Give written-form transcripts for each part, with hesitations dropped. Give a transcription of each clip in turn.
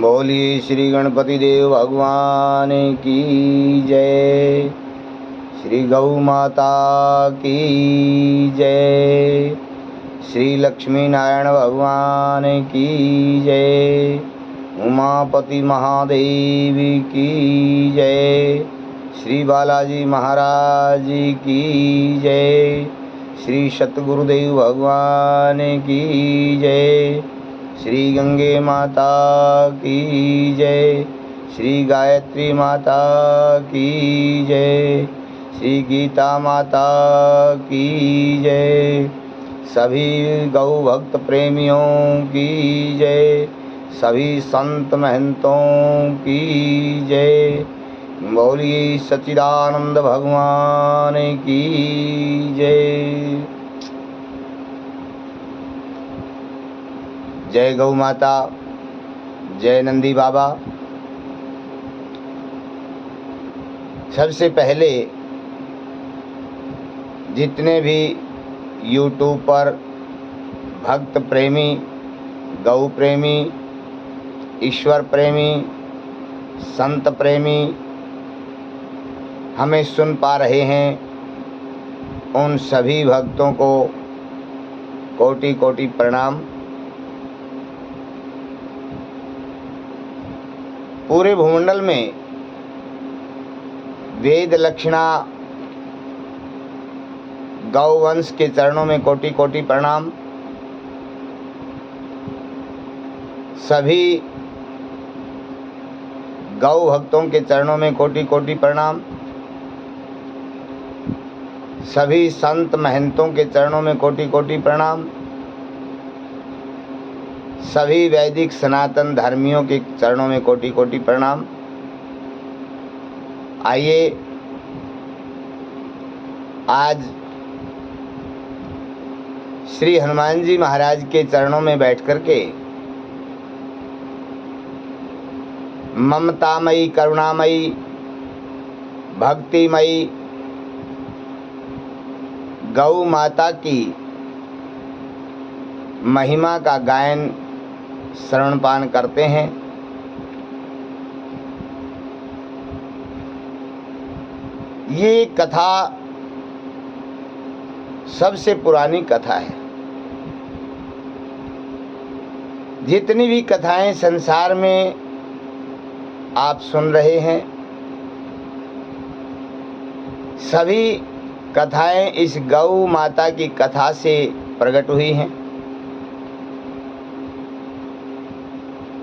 बोलिए श्री गणपति देव भगवान की जय। श्री गौ माता की जय। श्री लक्ष्मी नारायण भगवान की जय। उमापति महादेव की जय। श्री बालाजी महाराज की जय। श्री सतगुरुदेव भगवान की जय। श्री गंगे माता की जय। श्री गायत्री माता की जय। श्री गीता माता की जय। सभी गौ भक्त प्रेमियों की जय। सभी संत महंतों की जय। बोलिए सच्चिदानंद भगवान की जय। जय गौ माता, जय नंदी बाबा। सबसे पहले जितने भी YouTube पर भक्त प्रेमी, गौ प्रेमी, ईश्वर प्रेमी, संत प्रेमी हमें सुन पा रहे हैं, उन सभी भक्तों को कोटि कोटि प्रणाम। पूरे भूमंडल में वेद लक्षणा गौवंश के चरणों में कोटि कोटि प्रणाम। सभी गौ भक्तों के चरणों में कोटि कोटि प्रणाम। सभी संत महंतों के चरणों में कोटि कोटि प्रणाम। सभी वैदिक सनातन धर्मियों के चरणों में कोटि कोटि प्रणाम। आइए आज श्री हनुमान जी महाराज के चरणों में बैठ कर के ममतामयी, करुणामयी, भक्तिमयी गौ माता की महिमा का गायन श्रवणपान करते हैं। ये कथा सबसे पुरानी कथा है। जितनी भी कथाएं संसार में आप सुन रहे हैं, सभी कथाएं इस गौ माता की कथा से प्रकट हुई हैं।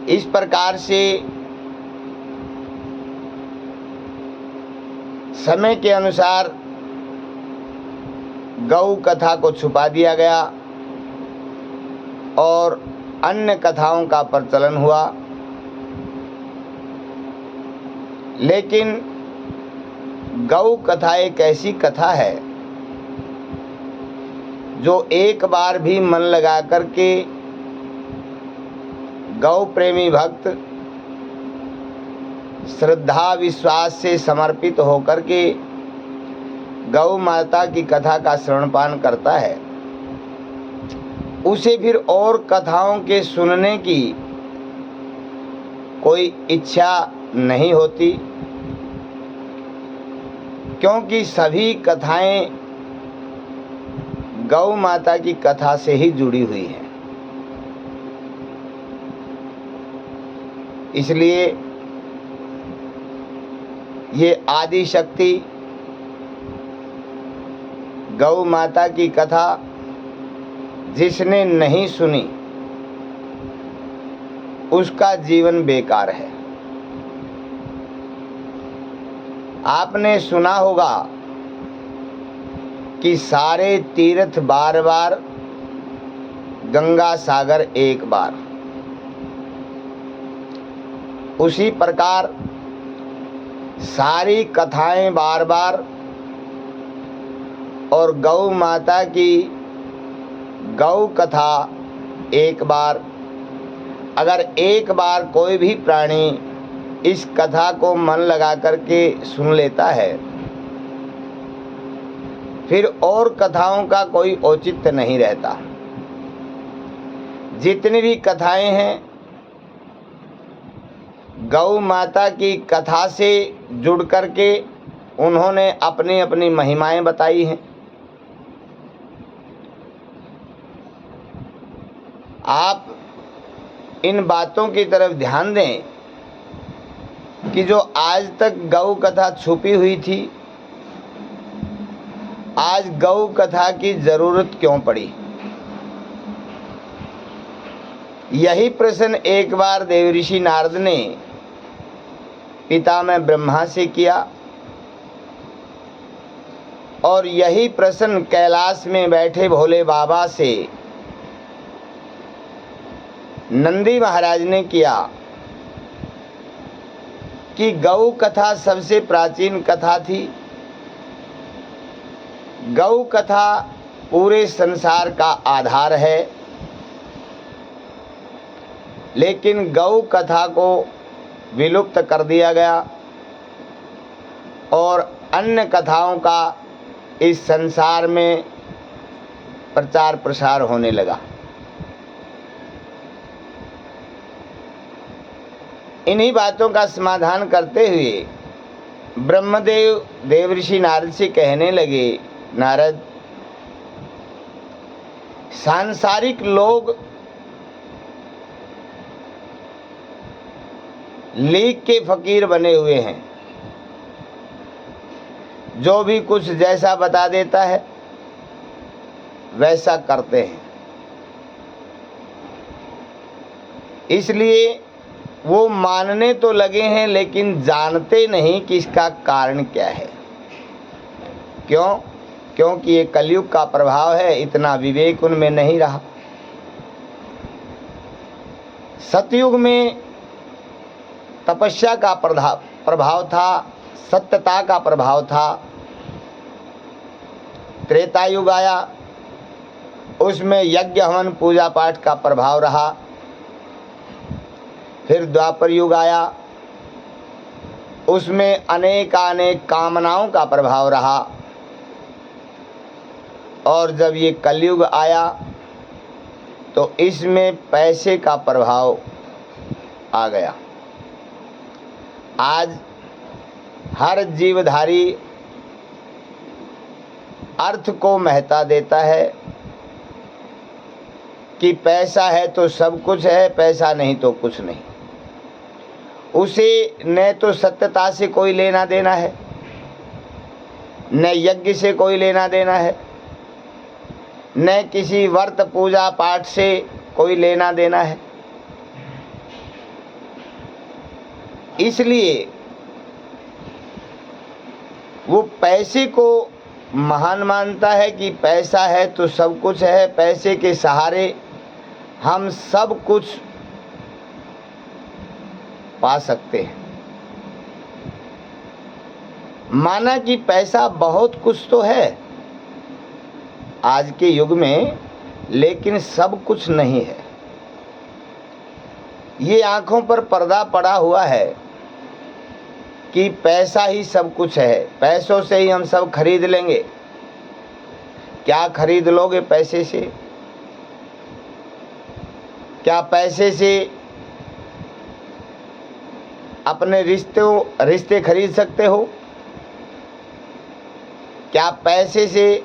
इस प्रकार से समय के अनुसार गौ कथा को छुपा दिया गया और अन्य कथाओं का प्रचलन हुआ। लेकिन गौ कथा एक ऐसी कथा है जो एक बार भी मन लगा करके गौ प्रेमी भक्त श्रद्धा विश्वास से समर्पित होकर के गौ माता की कथा का श्रवणपान करता है, उसे फिर और कथाओं के सुनने की कोई इच्छा नहीं होती, क्योंकि सभी कथाएं गौ माता की कथा से ही जुड़ी हुई हैं। इसलिए ये आदि शक्ति गौ माता की कथा जिसने नहीं सुनी उसका जीवन बेकार है। आपने सुना होगा कि सारे तीर्थ बार बार, गंगा सागर एक बार। उसी प्रकार सारी कथाएं बार बार और गौ माता की गौ कथा एक बार। अगर एक बार कोई भी प्राणी इस कथा को मन लगा करके सुन लेता है, फिर और कथाओं का कोई औचित्य नहीं रहता। जितनी भी कथाएं हैं गौ माता की कथा से जुड़ करके उन्होंने अपनी अपनी महिमाएं बताई हैं। आप इन बातों की तरफ ध्यान दें कि जो आज तक गौ कथा छुपी हुई थी, आज गौ कथा की जरूरत क्यों पड़ी? यही प्रश्न एक बार देवऋषि नारद ने पितामह ब्रह्मा से किया और यही प्रश्न कैलाश में बैठे भोले बाबा से नंदी महाराज ने किया कि गौ कथा सबसे प्राचीन कथा थी। गौ कथा पूरे संसार का आधार है, लेकिन गौ कथा को विलुप्त कर दिया गया और अन्य कथाओं का इस संसार में प्रचार प्रसार होने लगा। इन्हीं बातों का समाधान करते हुए ब्रह्मदेव देवऋषि नारद से कहने लगे, नारद, सांसारिक लोग लीक के फकीर बने हुए हैं। जो भी कुछ जैसा बता देता है वैसा करते हैं, इसलिए वो मानने तो लगे हैं लेकिन जानते नहीं कि इसका कारण क्या है। क्यों? क्योंकि ये कलयुग का प्रभाव है, इतना विवेक उनमें नहीं रहा। सतयुग में तपस्या का प्रभाव था, सत्यता का प्रभाव था। त्रेता युग आया, उसमें यज्ञ हवन पूजा पाठ का प्रभाव रहा। फिर द्वापर युग आया, उसमें अनेकानेक कामनाओं का प्रभाव रहा। और जब ये कलयुग आया तो इसमें पैसे का प्रभाव आ गया। आज हर जीवधारी अर्थ को महत्ता देता है कि पैसा है तो सब कुछ है, पैसा नहीं तो कुछ नहीं। उसे न तो सत्यता से कोई लेना देना है, न यज्ञ से कोई लेना देना है, न किसी व्रत पूजा पाठ से कोई लेना देना है। इसलिए वो पैसे को महान मानता है कि पैसा है तो सब कुछ है, पैसे के सहारे हम सब कुछ पा सकते हैं। माना कि पैसा बहुत कुछ तो है आज के युग में, लेकिन सब कुछ नहीं है। ये आंखों पर पर्दा पड़ा हुआ है कि पैसा ही सब कुछ है, पैसों से ही हम सब खरीद लेंगे। क्या खरीद लोगे पैसे से? क्या पैसे से अपने रिश्ते खरीद सकते हो? क्या पैसे से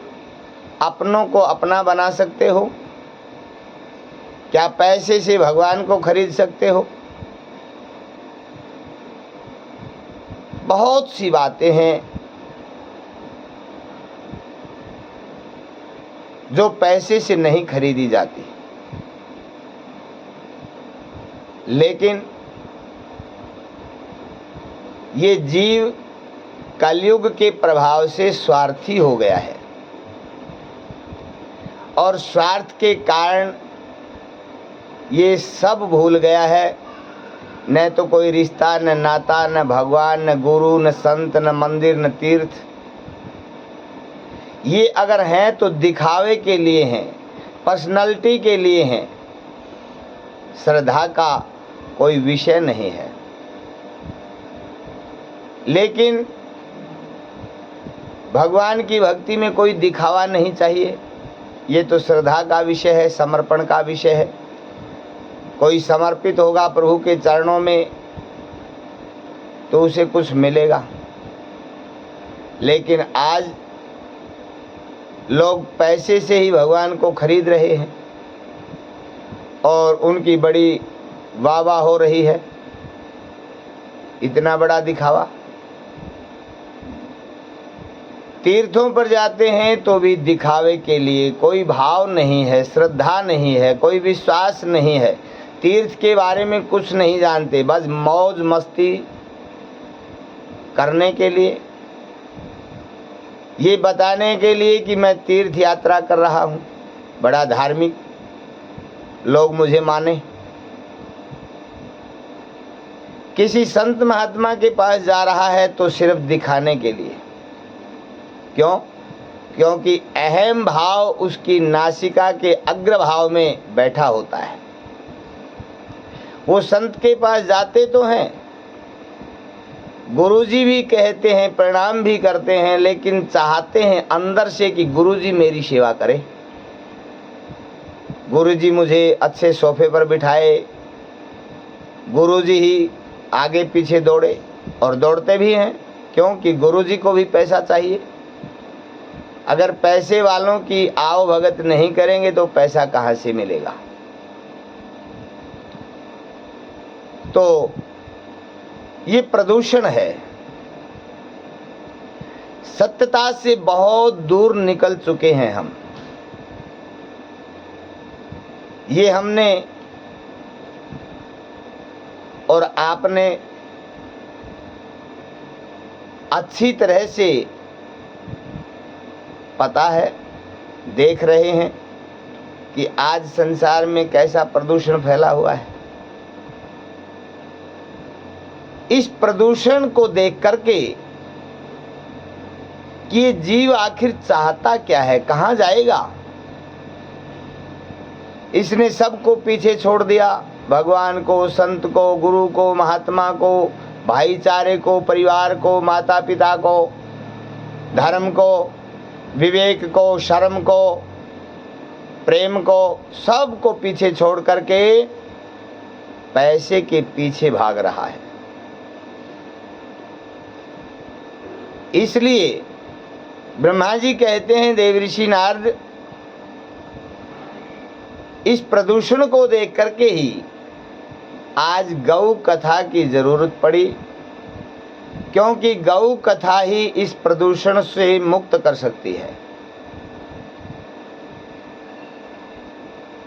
अपनों को अपना बना सकते हो? क्या पैसे से भगवान को खरीद सकते हो? बहुत सी बातें हैं जो पैसे से नहीं खरीदी जाती, लेकिन ये जीव कलयुग के प्रभाव से स्वार्थी हो गया है और स्वार्थ के कारण ये सब भूल गया है। न तो कोई रिश्ता, न नाता, न भगवान, न गुरु, न संत, न मंदिर, न तीर्थ। ये अगर हैं तो दिखावे के लिए हैं, पर्सनालिटी के लिए हैं। श्रद्धा का कोई विषय नहीं है। लेकिन भगवान की भक्ति में कोई दिखावा नहीं चाहिए। ये तो श्रद्धा का विषय है, समर्पण का विषय है। कोई समर्पित होगा प्रभु के चरणों में तो उसे कुछ मिलेगा। लेकिन आज लोग पैसे से ही भगवान को खरीद रहे हैं और उनकी बड़ी वाह वाह हो रही है। इतना बड़ा दिखावा। तीर्थों पर जाते हैं तो भी दिखावे के लिए, कोई भाव नहीं है, श्रद्धा नहीं है, कोई विश्वास नहीं है, तीर्थ के बारे में कुछ नहीं जानते, बस मौज मस्ती करने के लिए, ये बताने के लिए कि मैं तीर्थ यात्रा कर रहा हूँ, बड़ा धार्मिक, लोग मुझे माने। किसी संत महात्मा के पास जा रहा है तो सिर्फ दिखाने के लिए। क्यों? क्योंकि अहम भाव उसकी नासिका के अग्रभाव में बैठा होता है। वो संत के पास जाते तो हैं, गुरुजी भी कहते हैं, प्रणाम भी करते हैं, लेकिन चाहते हैं अंदर से कि गुरुजी मेरी सेवा करे, गुरुजी मुझे अच्छे सोफे पर बिठाए, गुरुजी ही आगे पीछे दौड़े। और दौड़ते भी हैं, क्योंकि गुरुजी को भी पैसा चाहिए। अगर पैसे वालों की आओ भगत नहीं करेंगे तो पैसा कहाँ से मिलेगा? तो ये प्रदूषण है, सत्यता से बहुत दूर निकल चुके हैं हम। ये हमने और आपने अच्छी तरह से पता है, देख रहे हैं कि आज संसार में कैसा प्रदूषण फैला हुआ है। इस प्रदूषण को देख करके कि ये जीव आखिर चाहता क्या है, कहाँ जाएगा, इसने सबको पीछे छोड़ दिया। भगवान को, संत को, गुरु को, महात्मा को, भाईचारे को, परिवार को, माता पिता को, धर्म को, विवेक को, शर्म को, प्रेम को, सब को पीछे छोड़ करके पैसे के पीछे भाग रहा है। इसलिए ब्रह्मा जी कहते हैं, देवऋषि नारद, इस प्रदूषण को देख करके ही आज गौ कथा की जरूरत पड़ी, क्योंकि गौ कथा ही इस प्रदूषण से मुक्त कर सकती है।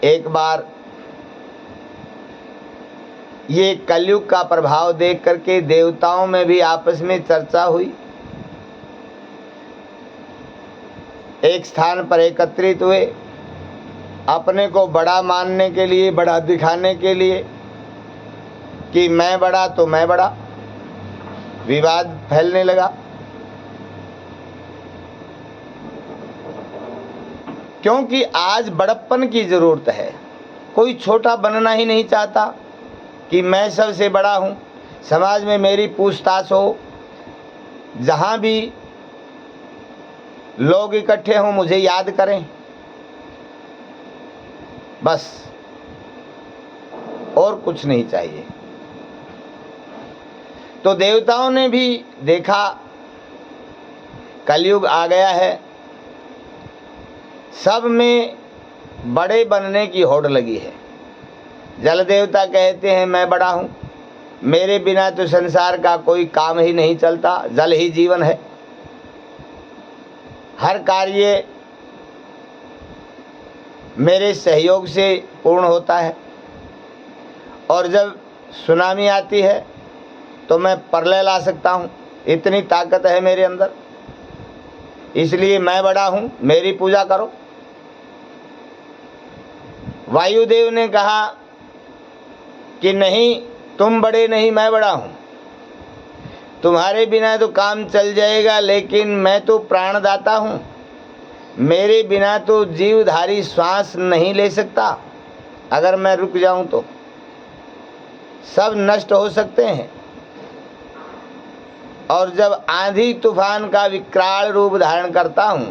एक बार ये कलयुग का प्रभाव देख करके देवताओं में भी आपस में चर्चा हुई। एक स्थान पर एकत्रित हुए, अपने को बड़ा मानने के लिए, बड़ा दिखाने के लिए कि मैं बड़ा तो मैं बड़ा। विवाद फैलने लगा, क्योंकि आज बड़प्पन की जरूरत है। कोई छोटा बनना ही नहीं चाहता कि मैं सबसे बड़ा हूँ, समाज में मेरी पूछताछ हो, जहाँ भी लोग इकट्ठे हों मुझे याद करें, बस, और कुछ नहीं चाहिए। तो देवताओं ने भी देखा कलयुग आ गया है, सब में बड़े बनने की होड़ लगी है। जल देवता कहते हैं मैं बड़ा हूँ, मेरे बिना तो संसार का कोई काम ही नहीं चलता, जल ही जीवन है, हर कार्य मेरे सहयोग से पूर्ण होता है, और जब सुनामी आती है तो मैं प्रलय ला सकता हूँ, इतनी ताकत है मेरे अंदर, इसलिए मैं बड़ा हूँ, मेरी पूजा करो। वायुदेव ने कहा कि नहीं, तुम बड़े नहीं, मैं बड़ा हूँ, तुम्हारे बिना तो काम चल जाएगा, लेकिन मैं तो प्राणदाता हूँ, मेरे बिना तो जीवधारी श्वास नहीं ले सकता, अगर मैं रुक जाऊं तो सब नष्ट हो सकते हैं। और जब आंधी तूफान का विकराल रूप धारण करता हूं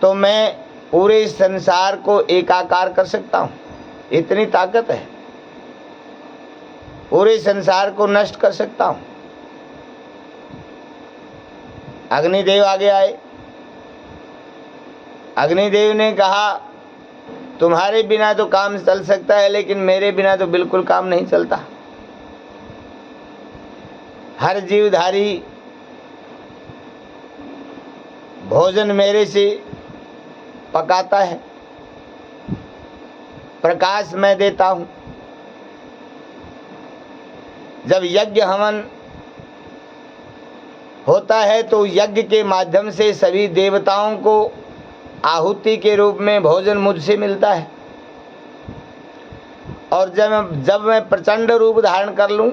तो मैं पूरे संसार को एकाकार कर सकता हूं, इतनी ताकत है। पूरे संसार को नष्ट कर सकता हूं। अग्निदेव आगे आए। अग्निदेव ने कहा, तुम्हारे बिना तो काम चल सकता है, लेकिन मेरे बिना तो बिल्कुल काम नहीं चलता। हर जीवधारी भोजन मेरे से पकाता है, प्रकाश मैं देता हूं। जब यज्ञ हवन होता है तो यज्ञ के माध्यम से सभी देवताओं को आहुति के रूप में भोजन मुझसे मिलता है। और जब मैं प्रचंड रूप धारण कर लूं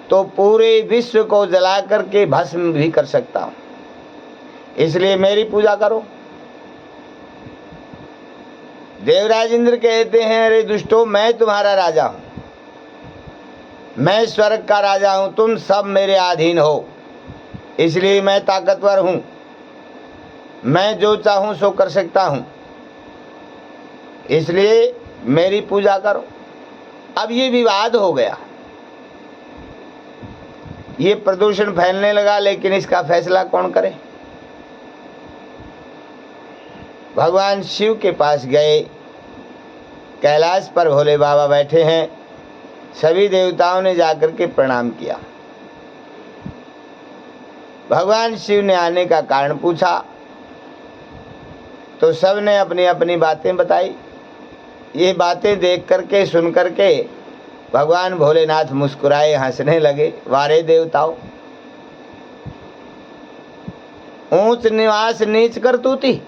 तो पूरे विश्व को जला करके भस्म भी कर सकता हूं। इसलिए मेरी पूजा करो। देवराज इंद्र कहते हैं, अरे दुष्टों, मैं तुम्हारा राजा हूं, मैं स्वर्ग का राजा हूं, तुम सब मेरे अधीन हो, इसलिए मैं ताकतवर हूं, मैं जो चाहूं सो कर सकता हूं, इसलिए मेरी पूजा करो। अब ये विवाद हो गया, ये प्रदूषण फैलने लगा, लेकिन इसका फैसला कौन करे? भगवान शिव के पास गए। कैलाश पर भोले बाबा बैठे हैं। सभी देवताओं ने जाकर के प्रणाम किया। भगवान शिव ने आने का कारण पूछा तो सब ने अपनी अपनी बातें बताई। ये बातें देख करके, सुन करके भगवान भोलेनाथ मुस्कुराए, हंसने लगे। वारे देवताओं, ऊंच निवास नीच करतूती,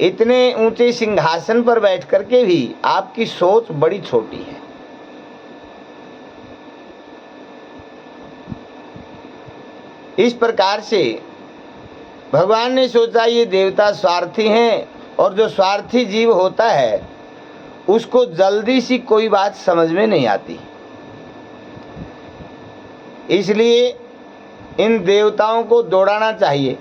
इतने ऊंचे सिंहासन पर बैठ करके भी आपकी सोच बड़ी छोटी है। इस प्रकार से भगवान ने सोचा ये देवता स्वार्थी हैं, और जो स्वार्थी जीव होता है उसको जल्दी सी कोई बात समझ में नहीं आती। इसलिए इन देवताओं को दौड़ाना चाहिए।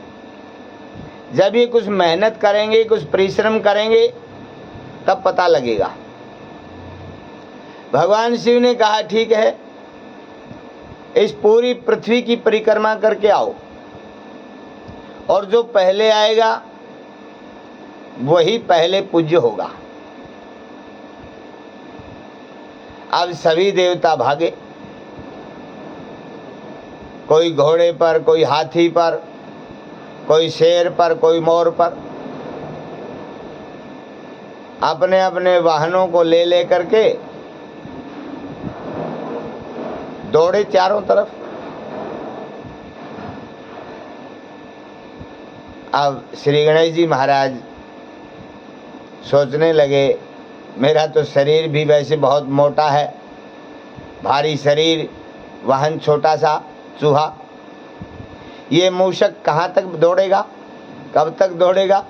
जब ये कुछ मेहनत करेंगे, कुछ परिश्रम करेंगे, तब पता लगेगा। भगवान शिव ने कहा, ठीक है, इस पूरी पृथ्वी की परिक्रमा करके आओ, और जो पहले आएगा वही पहले पूज्य होगा। अब सभी देवता भागे, कोई घोड़े पर, कोई हाथी पर, कोई शेर पर, कोई मोर पर, अपने अपने वाहनों को ले ले करके दौड़े चारों तरफ। अब श्री गणेश जी महाराज सोचने लगे, मेरा तो शरीर भी वैसे बहुत मोटा है, भारी शरीर, वाहन छोटा सा चूहा, ये मूषक कहाँ तक दौड़ेगा, कब तक दौड़ेगा?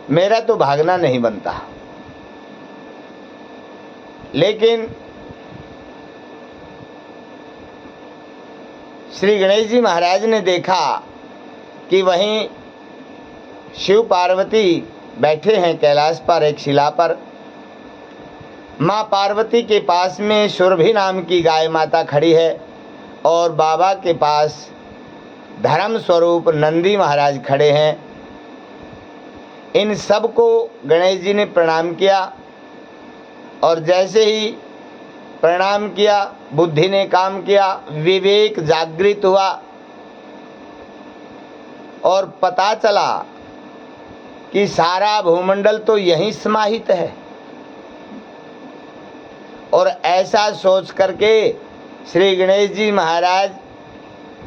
मेरा तो भागना नहीं बनता। लेकिन श्री गणेश जी महाराज ने देखा कि वहीं शिव पार्वती बैठे हैं कैलाश पर एक शिला पर। माँ पार्वती के पास में सुरभि नाम की गाय माता खड़ी है, और बाबा के पास धर्म स्वरूप नंदी महाराज खड़े हैं। इन सब को गणेश जी ने प्रणाम किया, और जैसे ही प्रणाम किया, बुद्धि ने काम किया, विवेक जागृत हुआ, और पता चला कि सारा भूमंडल तो यहीं समाहित है। और ऐसा सोच करके श्री गणेश जी महाराज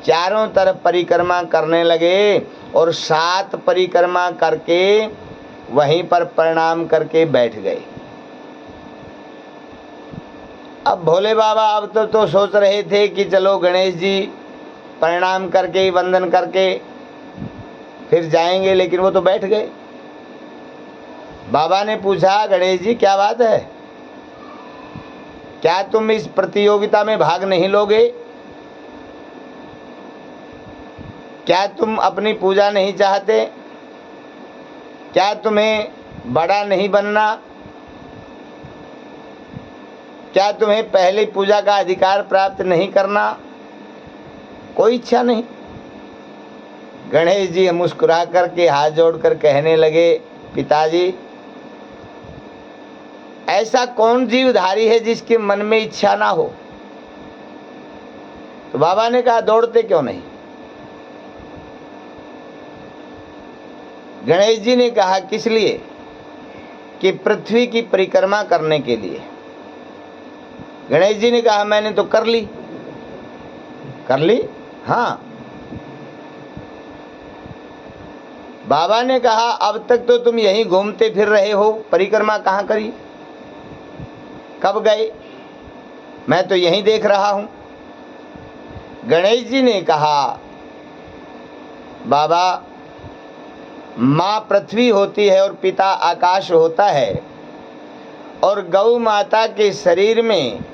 चारों तरफ परिक्रमा करने लगे, और 7 परिक्रमा करके वहीं पर प्रणाम करके बैठ गए। अब भोले बाबा अब तो सोच रहे थे कि चलो गणेश जी प्रणाम करके, वंदन करके फिर जाएंगे, लेकिन वो तो बैठ गए। बाबा ने पूछा, गणेश जी क्या बात है, क्या तुम इस प्रतियोगिता में भाग नहीं लोगे? क्या तुम अपनी पूजा नहीं चाहते? क्या तुम्हें बड़ा नहीं बनना? क्या तुम्हें पहले पूजा का अधिकार प्राप्त नहीं करना? कोई इच्छा नहीं। गणेश जी मुस्कुरा करके हाथ जोड़कर कहने लगे, पिताजी, ऐसा कौन जीवधारी है जिसके मन में इच्छा ना हो? तो बाबा ने कहा, दौड़ते क्यों नहीं? गणेश जी ने कहा, किस लिए? कि पृथ्वी की परिक्रमा करने के लिए। गणेश जी ने कहा, मैंने तो कर ली। कर ली? हाँ। बाबा ने कहा, अब तक तो तुम यहीं घूमते फिर रहे हो, परिक्रमा कहाँ करी? कब गए? मैं तो यहीं देख रहा हूं। गणेश जी ने कहा, बाबा, माँ पृथ्वी होती है और पिता आकाश होता है, और गौ माता के शरीर में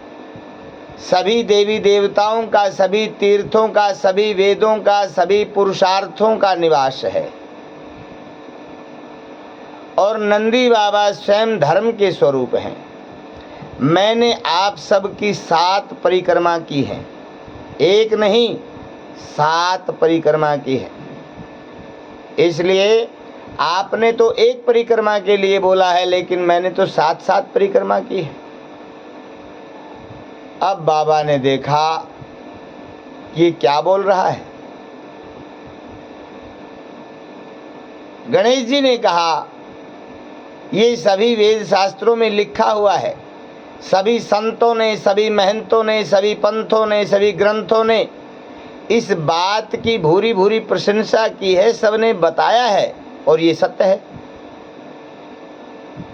सभी देवी देवताओं का, सभी तीर्थों का, सभी वेदों का, सभी पुरुषार्थों का निवास है। और नंदी बाबा स्वयं धर्म के स्वरूप हैं। मैंने आप सबकी 7 परिक्रमा की है, एक नहीं 7 परिक्रमा की है। इसलिए आपने तो एक परिक्रमा के लिए बोला है, लेकिन मैंने तो 7 परिक्रमा की है। अब बाबा ने देखा कि क्या बोल रहा है। गणेश जी ने कहा, ये सभी वेद शास्त्रों में लिखा हुआ है। सभी संतों ने, सभी महंतों ने, सभी पंथों ने, सभी ग्रंथों ने इस बात की भूरी भूरी प्रशंसा की है, सबने बताया है, और ये सत्य है।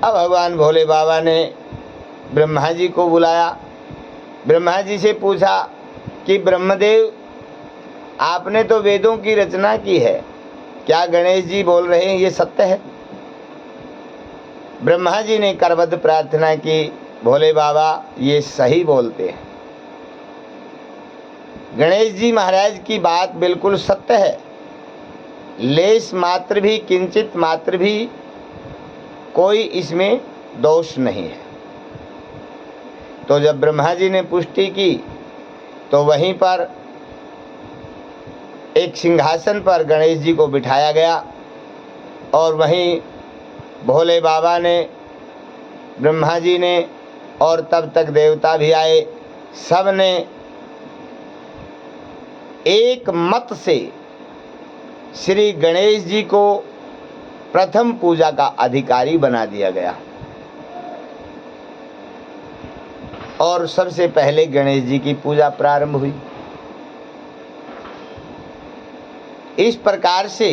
अब भगवान भोले बाबा ने ब्रह्मा जी को बुलाया। ब्रह्मा जी से पूछा कि ब्रह्मदेव, आपने तो वेदों की रचना की है, क्या गणेश जी बोल रहे हैं ये सत्य है? ब्रह्मा जी ने करबद्ध प्रार्थना की, भोले बाबा ये सही बोलते हैं। गणेश जी महाराज की बात बिल्कुल सत्य है, लेश मात्र भी, किंचित मात्र भी कोई इसमें दोष नहीं है। तो जब ब्रह्मा जी ने पुष्टि की तो वहीं पर एक सिंहासन पर गणेश जी को बिठाया गया, और वहीं भोले बाबा ने, ब्रह्मा जी ने, और तब तक देवता भी आए, सब ने एक मत से श्री गणेश जी को प्रथम पूजा का अधिकारी बना दिया गया। और सबसे पहले गणेश जी की पूजा प्रारंभ हुई। इस प्रकार से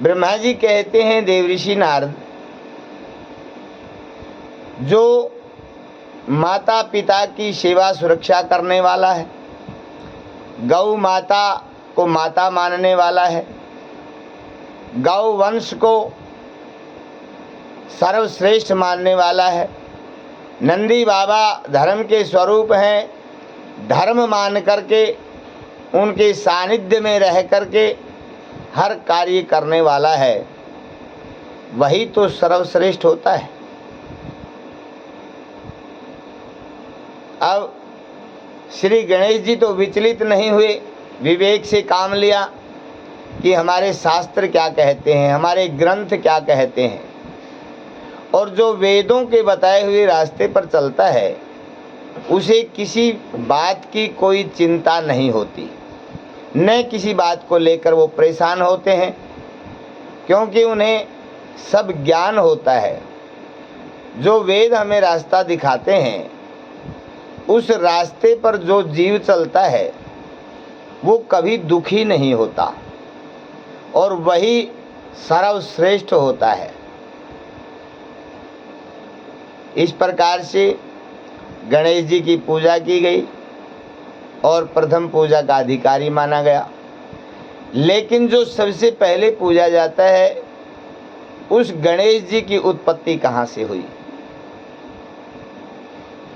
ब्रह्मा जी कहते हैं, देवऋषि नारद, जो माता पिता की सेवा सुरक्षा करने वाला है, गौ माता को माता मानने वाला है, गौ वंश को सर्वश्रेष्ठ मानने वाला है, नंदी बाबा धर्म के स्वरूप हैं, धर्म मान करके उनके सानिध्य में रह करके हर कार्य करने वाला है, वही तो सर्वश्रेष्ठ होता है। अब श्री गणेश जी तो विचलित नहीं हुए, विवेक से काम लिया कि हमारे शास्त्र क्या कहते हैं, हमारे ग्रंथ क्या कहते हैं, और जो वेदों के बताए हुए रास्ते पर चलता है उसे किसी बात की कोई चिंता नहीं होती, न किसी बात को लेकर वो परेशान होते हैं, क्योंकि उन्हें सब ज्ञान होता है। जो वेद हमें रास्ता दिखाते हैं, उस रास्ते पर जो जीव चलता है वो कभी दुखी नहीं होता, और वही सर्वश्रेष्ठ होता है। इस प्रकार से गणेश जी की पूजा की गई और प्रथम पूजा का अधिकारी माना गया। लेकिन जो सबसे पहले पूजा जाता है, उस गणेश जी की उत्पत्ति कहाँ से हुई?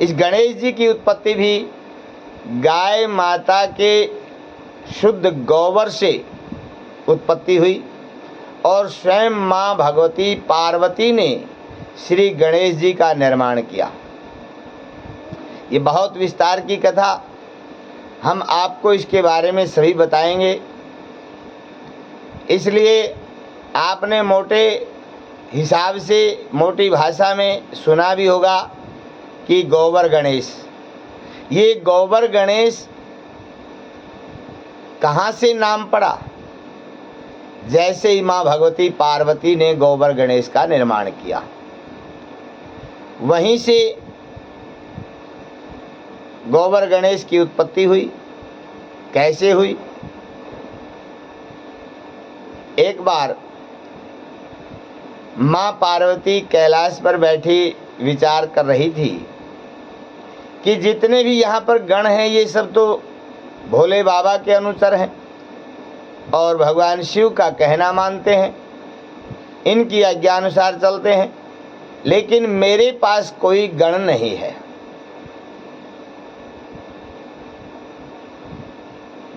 इस गणेश जी की उत्पत्ति भी गाय माता के शुद्ध गोबर से उत्पत्ति हुई, और स्वयं माँ भगवती पार्वती ने श्री गणेश जी का निर्माण किया। ये बहुत विस्तार की कथा, हम आपको इसके बारे में सभी बताएंगे। इसलिए आपने मोटे हिसाब से, मोटी भाषा में सुना भी होगा कि गोबर गणेश। ये गोबर गणेश कहाँ से नाम पड़ा? जैसे ही माँ भगवती पार्वती ने गोबर गणेश का निर्माण किया, वहीं से गोबर गणेश की उत्पत्ति हुई। कैसे हुई? एक बार माँ पार्वती कैलाश पर बैठी विचार कर रही थी कि जितने भी यहाँ पर गण हैं ये सब तो भोले बाबा के अनुचर हैं और भगवान शिव का कहना मानते हैं, इनकी आज्ञानुसार चलते हैं, लेकिन मेरे पास कोई गण नहीं है।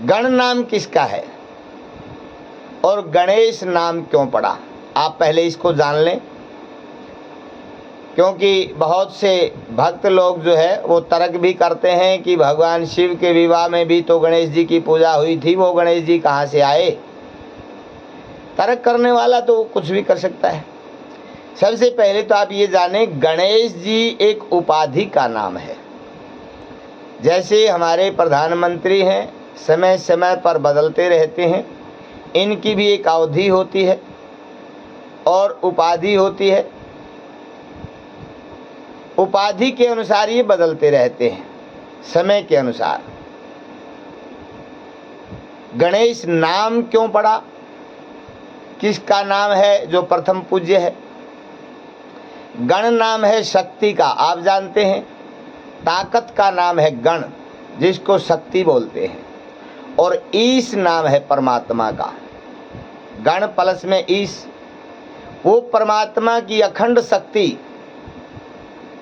गण नाम किसका है और गणेश नाम क्यों पड़ा? आप पहले इसको जान लें, क्योंकि बहुत से भक्त लोग जो है वो तर्क भी करते हैं कि भगवान शिव के विवाह में भी तो गणेश जी की पूजा हुई थी, वो गणेश जी कहाँ से आए? तर्क करने वाला तो कुछ भी कर सकता है। सबसे पहले तो आप ये जानें, गणेश जी एक उपाधि का नाम है। जैसे हमारे प्रधानमंत्री हैं, समय समय पर बदलते रहते हैं, इनकी भी एक अवधि होती है और उपाधि होती है। उपाधि के अनुसार ये बदलते रहते हैं, समय के अनुसार। गणेश नाम क्यों पड़ा? किसका नाम है जो प्रथम पूज्य है? गण नाम है शक्ति का, आप जानते हैं। ताकत का नाम है गण, जिसको शक्ति बोलते हैं। और ईश नाम है परमात्मा का। गण प्लस में ईश, वो परमात्मा की अखंड शक्ति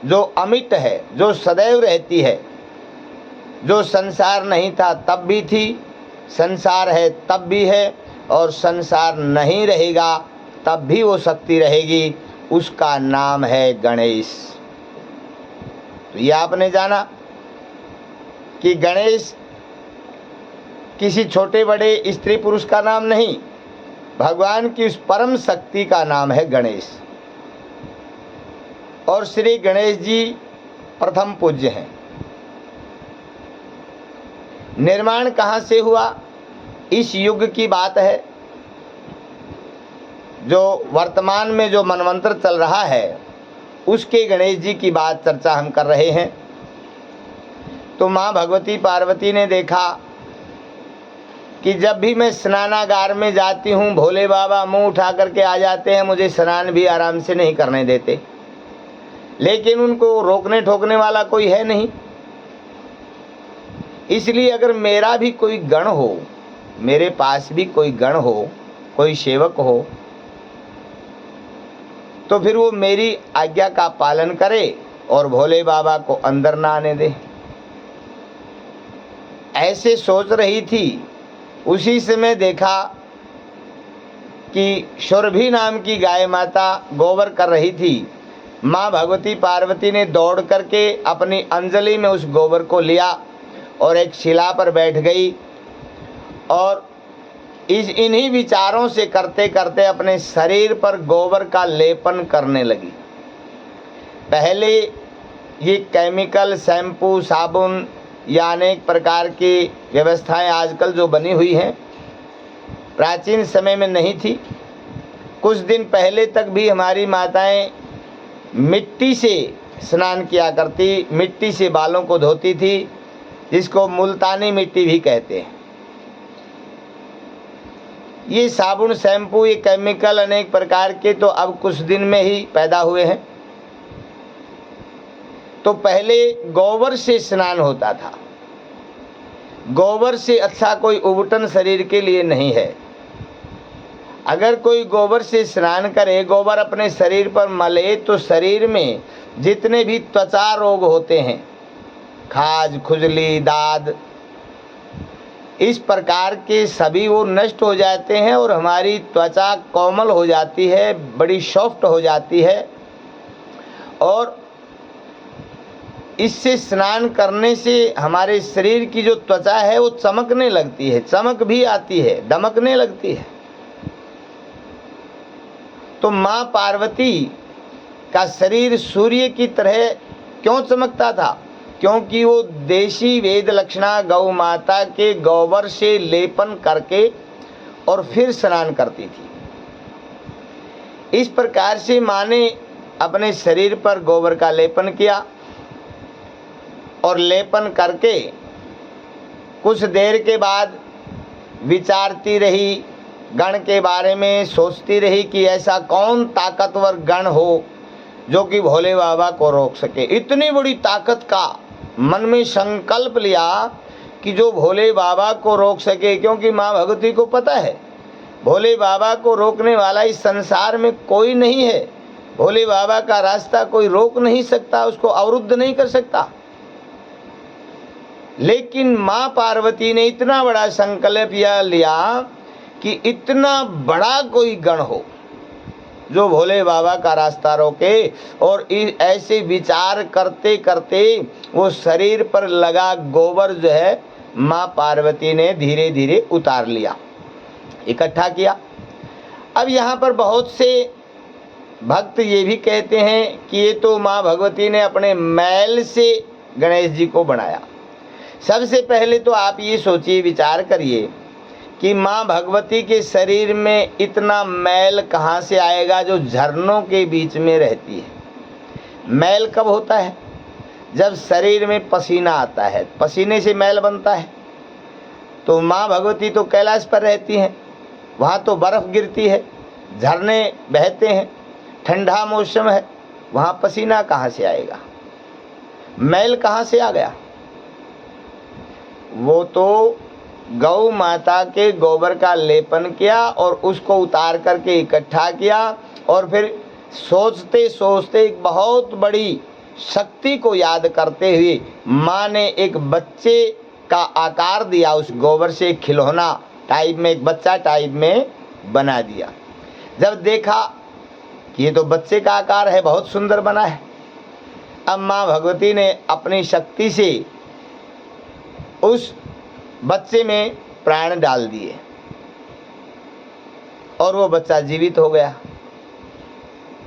जो अमिट है, जो सदैव रहती है, जो संसार नहीं था तब भी थी, संसार है तब भी है, और संसार नहीं रहेगा तब भी वो शक्ति रहेगी, उसका नाम है गणेश। तो ये आपने जाना कि गणेश किसी छोटे बड़े स्त्री पुरुष का नाम नहीं, भगवान की उस परम शक्ति का नाम है गणेश। और श्री गणेश जी प्रथम पूज्य हैं। निर्माण कहाँ से हुआ? इस युग की बात है। जो वर्तमान में जो मनवंतर चल रहा है, उसके गणेश जी की बात चर्चा हम कर रहे हैं। तो माँ भगवती पार्वती ने देखा कि जब भी मैं स्नानागार में जाती हूँ, भोले बाबा मुंह उठा करके आ जाते हैं, मुझे स्नान भी आराम से नहीं करने देते, लेकिन उनको रोकने ठोकने वाला कोई है नहीं। इसलिए अगर मेरा भी कोई गण हो, मेरे पास भी कोई गण हो, कोई सेवक हो, तो फिर वो मेरी आज्ञा का पालन करे और भोले बाबा को अंदर ना आने दे। ऐसे सोच रही थी। उसी समय देखा कि सुरभि नाम की गाय माता गोबर कर रही थी। माँ भगवती पार्वती ने दौड़ करके अपनी अंजलि में उस गोबर को लिया और एक शिला पर बैठ गई और इन्हीं विचारों से करते करते अपने शरीर पर गोबर का लेपन करने लगी। पहले ये केमिकल, शैम्पू, साबुन या अनेक प्रकार की व्यवस्थाएं आजकल जो बनी हुई हैं, प्राचीन समय में नहीं थी। कुछ दिन पहले तक भी हमारी माताएं मिट्टी से स्नान किया करती, मिट्टी से बालों को धोती थी, जिसको मुल्तानी मिट्टी भी कहते हैं। ये साबुन, शैम्पू, ये केमिकल अनेक प्रकार के तो अब कुछ दिन में ही पैदा हुए हैं। तो पहले गोबर से स्नान होता था। गोबर से अच्छा कोई उबटन शरीर के लिए नहीं है। अगर कोई गोबर से स्नान करे, गोबर अपने शरीर पर मले, तो शरीर में जितने भी त्वचा रोग होते हैं, खाज, खुजली, दाद, इस प्रकार के सभी वो नष्ट हो जाते हैं और हमारी त्वचा कोमल हो जाती है, बड़ी सॉफ्ट हो जाती है और इससे स्नान करने से हमारे शरीर की जो त्वचा है वो चमकने लगती है, चमक भी आती है, दमकने लगती है। तो माँ पार्वती का शरीर सूर्य की तरह क्यों चमकता था? क्योंकि वो देशी वेद लक्षणा गौ माता के गोबर से लेपन करके और फिर स्नान करती थी। इस प्रकार से माँ ने अपने शरीर पर गोबर का लेपन किया और लेपन करके कुछ देर के बाद विचारती रही, गण के बारे में सोचती रही कि ऐसा कौन ताकतवर गण हो जो कि भोले बाबा को रोक सके। इतनी बड़ी ताकत का मन में संकल्प लिया कि जो भोले बाबा को रोक सके, क्योंकि माँ भगवती को पता है भोले बाबा को रोकने वाला इस संसार में कोई नहीं है। भोले बाबा का रास्ता कोई रोक नहीं सकता, उसको अवरुद्ध नहीं कर सकता। लेकिन माँ पार्वती ने इतना बड़ा संकल्प यह लिया कि इतना बड़ा कोई गण हो जो भोले बाबा का रास्ता रोके, और ऐसे विचार करते करते वो शरीर पर लगा गोबर जो है माँ पार्वती ने धीरे धीरे उतार लिया, इकट्ठा किया। अब यहाँ पर बहुत से भक्त ये भी कहते हैं कि ये तो माँ भगवती ने अपने मैल से गणेश जी को बनाया। सबसे पहले तो आप ये सोचिए, विचार करिए कि माँ भगवती के शरीर में इतना मैल कहाँ से आएगा जो झरनों के बीच में रहती है। मैल कब होता है? जब शरीर में पसीना आता है, पसीने से मैल बनता है। तो माँ भगवती तो कैलाश पर रहती हैं, वहाँ तो बर्फ़ गिरती है, झरने बहते हैं, ठंडा मौसम है, वहाँ पसीना कहाँ से आएगा? मैल कहाँ से आ गया? वो तो गौ माता के गोबर का लेपन किया और उसको उतार करके इकट्ठा किया, और फिर सोचते सोचते एक बहुत बड़ी शक्ति को याद करते हुए माँ ने एक बच्चे का आकार दिया, उस गोबर से खिलौना टाइप में, एक बच्चा टाइप में बना दिया। जब देखा कि ये तो बच्चे का आकार है, बहुत सुंदर बना है, अब माँ भगवती ने अपनी शक्ति से उस बच्चे में प्राण डाल दिए और वो बच्चा जीवित हो गया।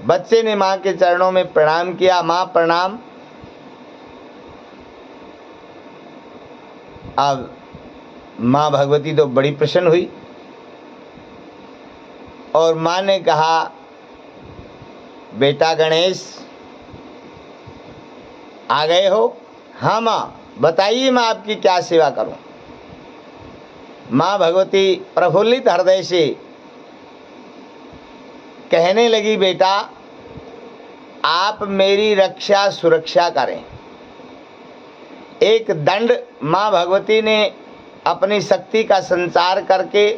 बच्चे ने माँ के चरणों में प्रणाम किया, माँ प्रणाम। अब माँ भगवती तो बड़ी प्रसन्न हुई और माँ ने कहा, बेटा गणेश आ गए हो? हाँ माँ, बताइए मैं आपकी क्या सेवा करूं। माँ भगवती प्रफुल्लित हृदय से कहने लगी, बेटा आप मेरी रक्षा सुरक्षा करें। एक दंड माँ भगवती ने अपनी शक्ति का संचार करके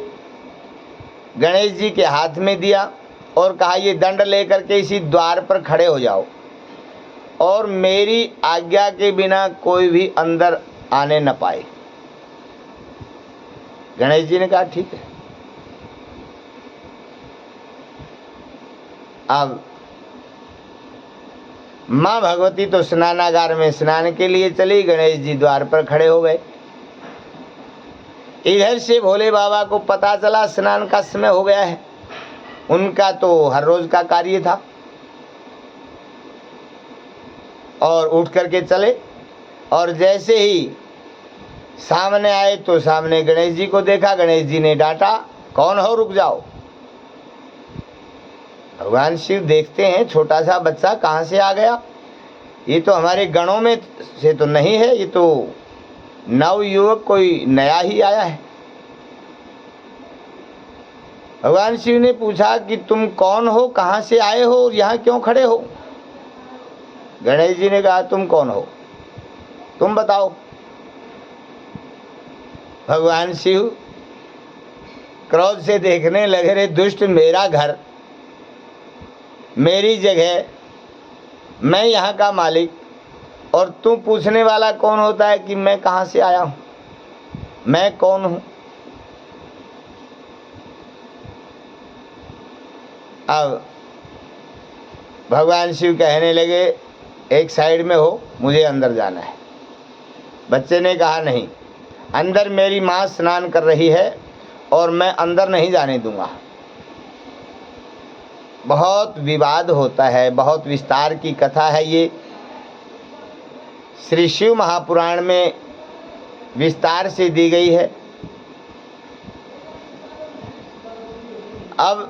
गणेश जी के हाथ में दिया और कहा, ये दंड लेकर के इसी द्वार पर खड़े हो जाओ और मेरी आज्ञा के बिना कोई भी अंदर आने न पाए। गणेश जी ने कहा, ठीक है। अब माँ भगवती तो स्नानागार में स्नान के लिए चली, गणेश जी द्वार पर खड़े हो गए। इधर से भोले बाबा को पता चला स्नान का समय हो गया है, उनका तो हर रोज का कार्य था, और उठ करके चले। और जैसे ही सामने आए तो सामने गणेश जी को देखा। गणेश जी ने डांटा, कौन हो, रुक जाओ। भगवान शिव देखते हैं छोटा सा बच्चा कहाँ से आ गया, ये तो हमारे गणों में से तो नहीं है, ये तो नव युवक कोई नया ही आया है। भगवान शिव ने पूछा कि तुम कौन हो, कहाँ से आए हो और यहाँ क्यों खड़े हो? गणेश जी ने कहा, तुम कौन हो, तुम बताओ। भगवान शिव क्रोध से देखने लगे, रे दुष्ट, मेरा घर, मेरी जगह, मैं यहाँ का मालिक, और तू पूछने वाला कौन होता है कि मैं कहाँ से आया हूँ, मैं कौन हूँ? अब भगवान शिव कहने लगे, एक साइड में हो, मुझे अंदर जाना है। बच्चे ने कहा नहीं, अंदर मेरी माँ स्नान कर रही है और मैं अंदर नहीं जाने दूंगा। बहुत विवाद होता है, बहुत विस्तार की कथा है ये। श्री शिव महापुराण में विस्तार से दी गई है। अब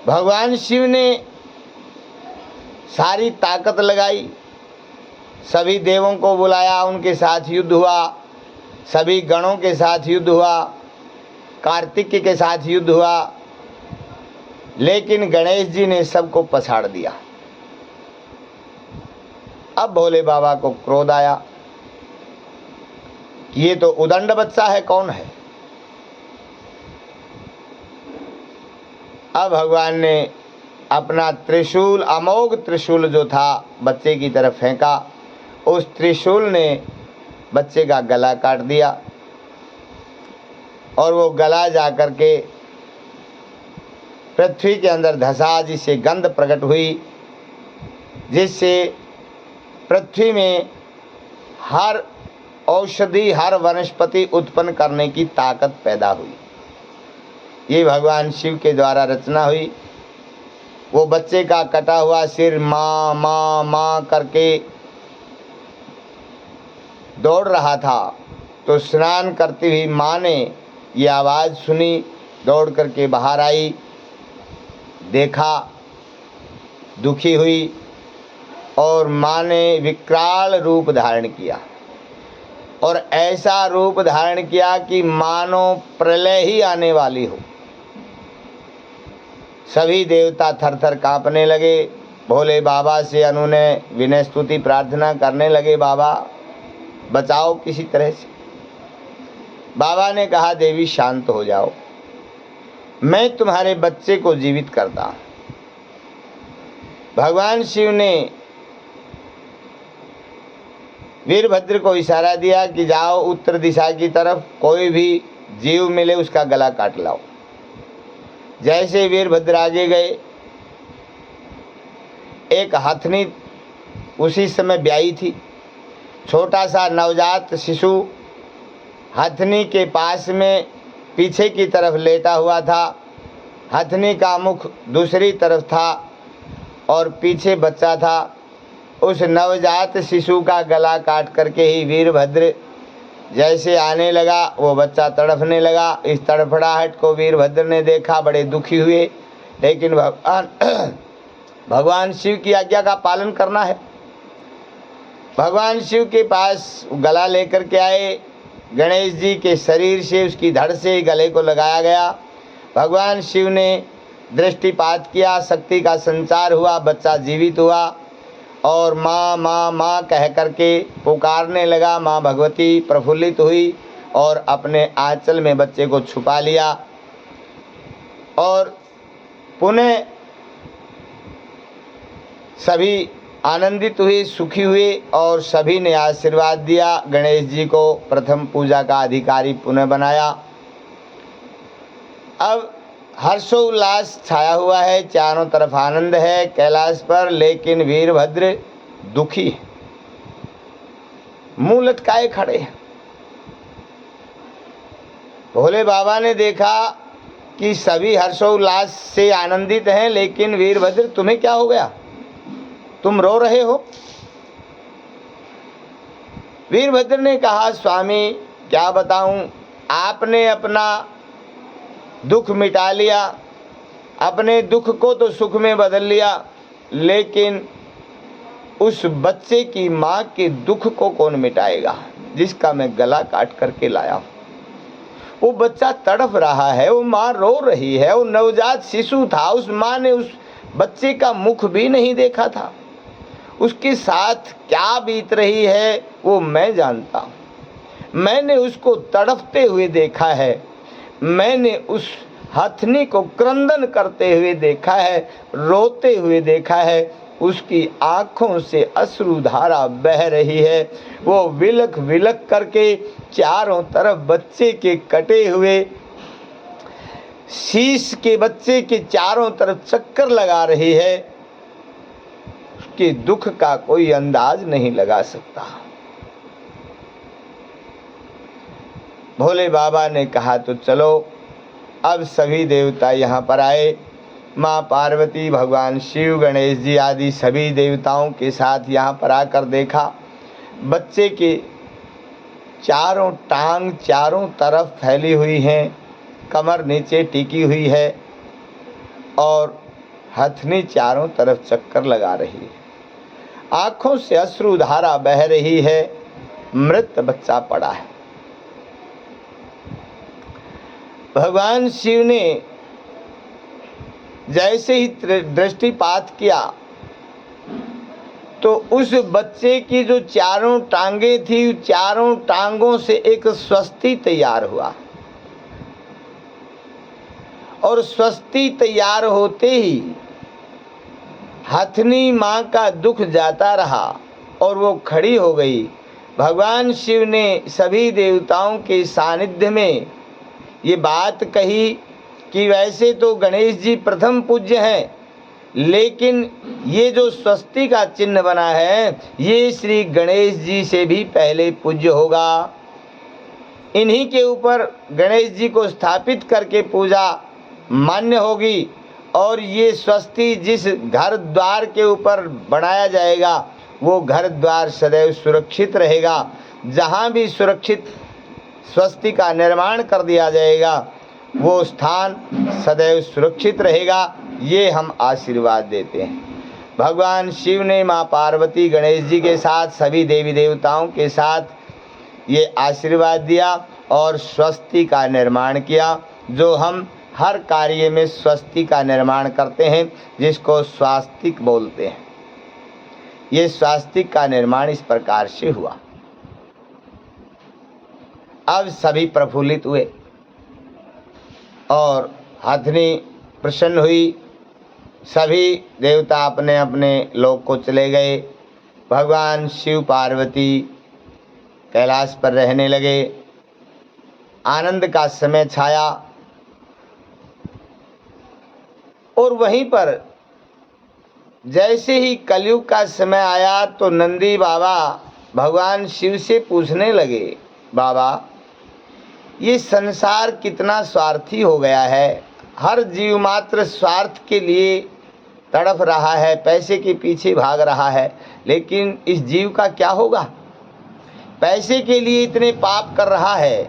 भगवान शिव ने सारी ताकत लगाई, सभी देवों को बुलाया, उनके साथ युद्ध हुआ, सभी गणों के साथ युद्ध हुआ, कार्तिकेय के साथ युद्ध हुआ, लेकिन गणेश जी ने सबको पछाड़ दिया। अब भोले बाबा को क्रोध आया कि ये तो उदंड बच्चा है, कौन है। अब भगवान ने अपना त्रिशूल, अमोघ त्रिशूल जो था, बच्चे की तरफ फेंका। उस त्रिशूल ने बच्चे का गला काट दिया और वो गला जा कर के पृथ्वी के अंदर धंसा, जिससे गंध प्रकट हुई, जिससे पृथ्वी में हर औषधि, हर वनस्पति उत्पन्न करने की ताकत पैदा हुई। ये भगवान शिव के द्वारा रचना हुई। वो बच्चे का कटा हुआ सिर माँ माँ माँ करके दौड़ रहा था, तो स्नान करती हुई माँ ने ये आवाज़ सुनी, दौड़ करके बाहर आई, देखा, दुखी हुई और माँ ने विकराल रूप धारण किया और ऐसा रूप धारण किया कि मानो प्रलय ही आने वाली हो। सभी देवता थर-थर कांपने लगे। भोले बाबा से उन्होंने विनय स्तुति प्रार्थना करने लगे, बाबा बचाओ किसी तरह से। बाबा ने कहा, देवी शांत हो जाओ, मैं तुम्हारे बच्चे को जीवित करता हूं। भगवान शिव ने वीरभद्र को इशारा दिया कि जाओ उत्तर दिशा की तरफ, कोई भी जीव मिले उसका गला काट लाओ। जैसे वीरभद्र आगे गए, एक हथनी उसी समय ब्याई थी, छोटा सा नवजात शिशु हथनी के पास में पीछे की तरफ लेटा हुआ था। हथनी का मुख दूसरी तरफ था और पीछे बच्चा था। उस नवजात शिशु का गला काट करके ही वीरभद्र जैसे आने लगा, वो बच्चा तड़फने लगा। इस तड़फड़ाहट को वीरभद्र ने देखा, बड़े दुखी हुए, लेकिन भगवान शिव की आज्ञा का पालन करना है। भगवान शिव के पास गला लेकर के आए, गणेश जी के शरीर से, उसकी धड़ से गले को लगाया गया। भगवान शिव ने दृष्टिपात किया, शक्ति का संचार हुआ, बच्चा जीवित हुआ और माँ माँ माँ कह करके पुकारने लगा। माँ भगवती प्रफुल्लित हुई और अपने आंचल में बच्चे को छुपा लिया और पुनः सभी आनंदित हुए, सुखी हुए और सभी ने आशीर्वाद दिया। गणेश जी को प्रथम पूजा का अधिकारी पुनः बनाया। अब हर्षोल्लास छाया हुआ है, चारों तरफ आनंद है कैलाश पर, लेकिन वीरभद्र दुखी है, मुंह लटकाए खड़े हैं। भोले बाबा ने देखा कि सभी हर्षोल्लास से आनंदित हैं, लेकिन वीरभद्र तुम्हें क्या हो गया, तुम रो रहे हो। वीरभद्र ने कहा, स्वामी क्या बताऊं, आपने अपना दुख मिटा लिया, अपने दुख को तो सुख में बदल लिया, लेकिन उस बच्चे की माँ के दुख को कौन मिटाएगा जिसका मैं गला काट करके लाया हूँ। वो बच्चा तड़फ रहा है, वो माँ रो रही है, वो नवजात शिशु था, उस माँ ने उस बच्चे का मुख भी नहीं देखा था। उसके साथ क्या बीत रही है वो मैं जानता हूँ। मैंने उसको तड़फते हुए देखा है, मैंने उस हथनी को क्रंदन करते हुए देखा है, रोते हुए देखा है, उसकी आँखों से अश्रुधारा बह रही है। वो विलख विलख करके चारों तरफ बच्चे के कटे हुए शीश के बच्चे के चारों तरफ चक्कर लगा रही है, उसके दुख का कोई अंदाज नहीं लगा सकता। भोले बाबा ने कहा तो चलो। अब सभी देवता यहाँ पर आए। माँ पार्वती, भगवान शिव, गणेश जी आदि सभी देवताओं के साथ यहाँ पर आकर देखा, बच्चे के चारों टांग चारों तरफ फैली हुई हैं, कमर नीचे टिकी हुई है और हथनी चारों तरफ चक्कर लगा रही है। आँखों से अश्रुधारा बह रही है। मृत बच्चा पड़ा है। भगवान शिव ने जैसे ही दृष्टिपात किया तो उस बच्चे की जो चारों टांगें थी, चारों टांगों से एक स्वस्ति तैयार हुआ और स्वस्ति तैयार होते ही हथनी माँ का दुख जाता रहा और वो खड़ी हो गई। भगवान शिव ने सभी देवताओं के सानिध्य में ये बात कही कि वैसे तो गणेश जी प्रथम पूज्य हैं, लेकिन ये जो स्वस्ति का चिन्ह बना है ये श्री गणेश जी से भी पहले पूज्य होगा। इन्हीं के ऊपर गणेश जी को स्थापित करके पूजा मान्य होगी और ये स्वस्ति जिस घर द्वार के ऊपर बनाया जाएगा वो घर द्वार सदैव सुरक्षित रहेगा। जहाँ भी सुरक्षित स्वस्ति का निर्माण कर दिया जाएगा वो स्थान सदैव सुरक्षित रहेगा। ये हम आशीर्वाद देते हैं। भगवान शिव ने माँ पार्वती, गणेश जी के साथ सभी देवी देवताओं के साथ ये आशीर्वाद दिया और स्वस्ति का निर्माण किया। जो हम हर कार्य में स्वस्ति का निर्माण करते हैं, जिसको स्वास्तिक बोलते हैं। ये स्वास्तिक का निर्माण इस प्रकार से हुआ। अब सभी प्रफुल्लित हुए और हथनी प्रसन्न हुई। सभी देवता अपने अपने लोक को चले गए। भगवान शिव पार्वती कैलाश पर रहने लगे। आनंद का समय छाया और वहीं पर जैसे ही कलयुग का समय आया तो नंदी बाबा भगवान शिव से पूछने लगे, बाबा ये संसार कितना स्वार्थी हो गया है। हर जीव मात्र स्वार्थ के लिए तड़फ रहा है, पैसे के पीछे भाग रहा है, लेकिन इस जीव का क्या होगा। पैसे के लिए इतने पाप कर रहा है।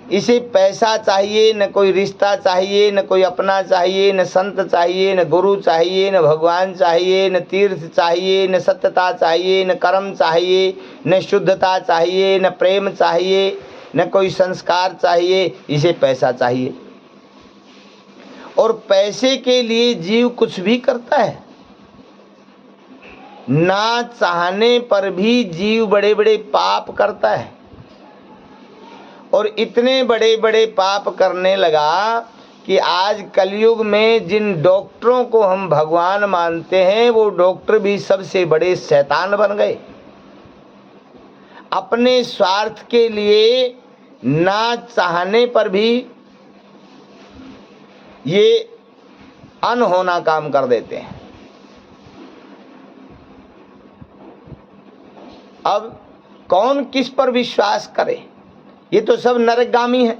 इसे पैसा चाहिए, न कोई रिश्ता चाहिए, न कोई अपना चाहिए, न संत चाहिए, न गुरु चाहिए, न भगवान चाहिए, न तीर्थ चाहिए, न सत्यता चाहिए, न कर्म चाहिए, न शुद्धता चाहिए, न प्रेम चाहिए, न कोई संस्कार चाहिए। इसे पैसा चाहिए और पैसे के लिए जीव कुछ भी करता है। ना चाहने पर भी जीव बड़े बड़े पाप करता है और इतने बड़े बड़े पाप करने लगा कि आज कलयुग में जिन डॉक्टरों को हम भगवान मानते हैं वो डॉक्टर भी सबसे बड़े शैतान बन गए। अपने स्वार्थ के लिए ना चाहने पर भी ये अनहोना काम कर देते हैं। अब कौन किस पर विश्वास करे। ये तो सब नरकगामी है,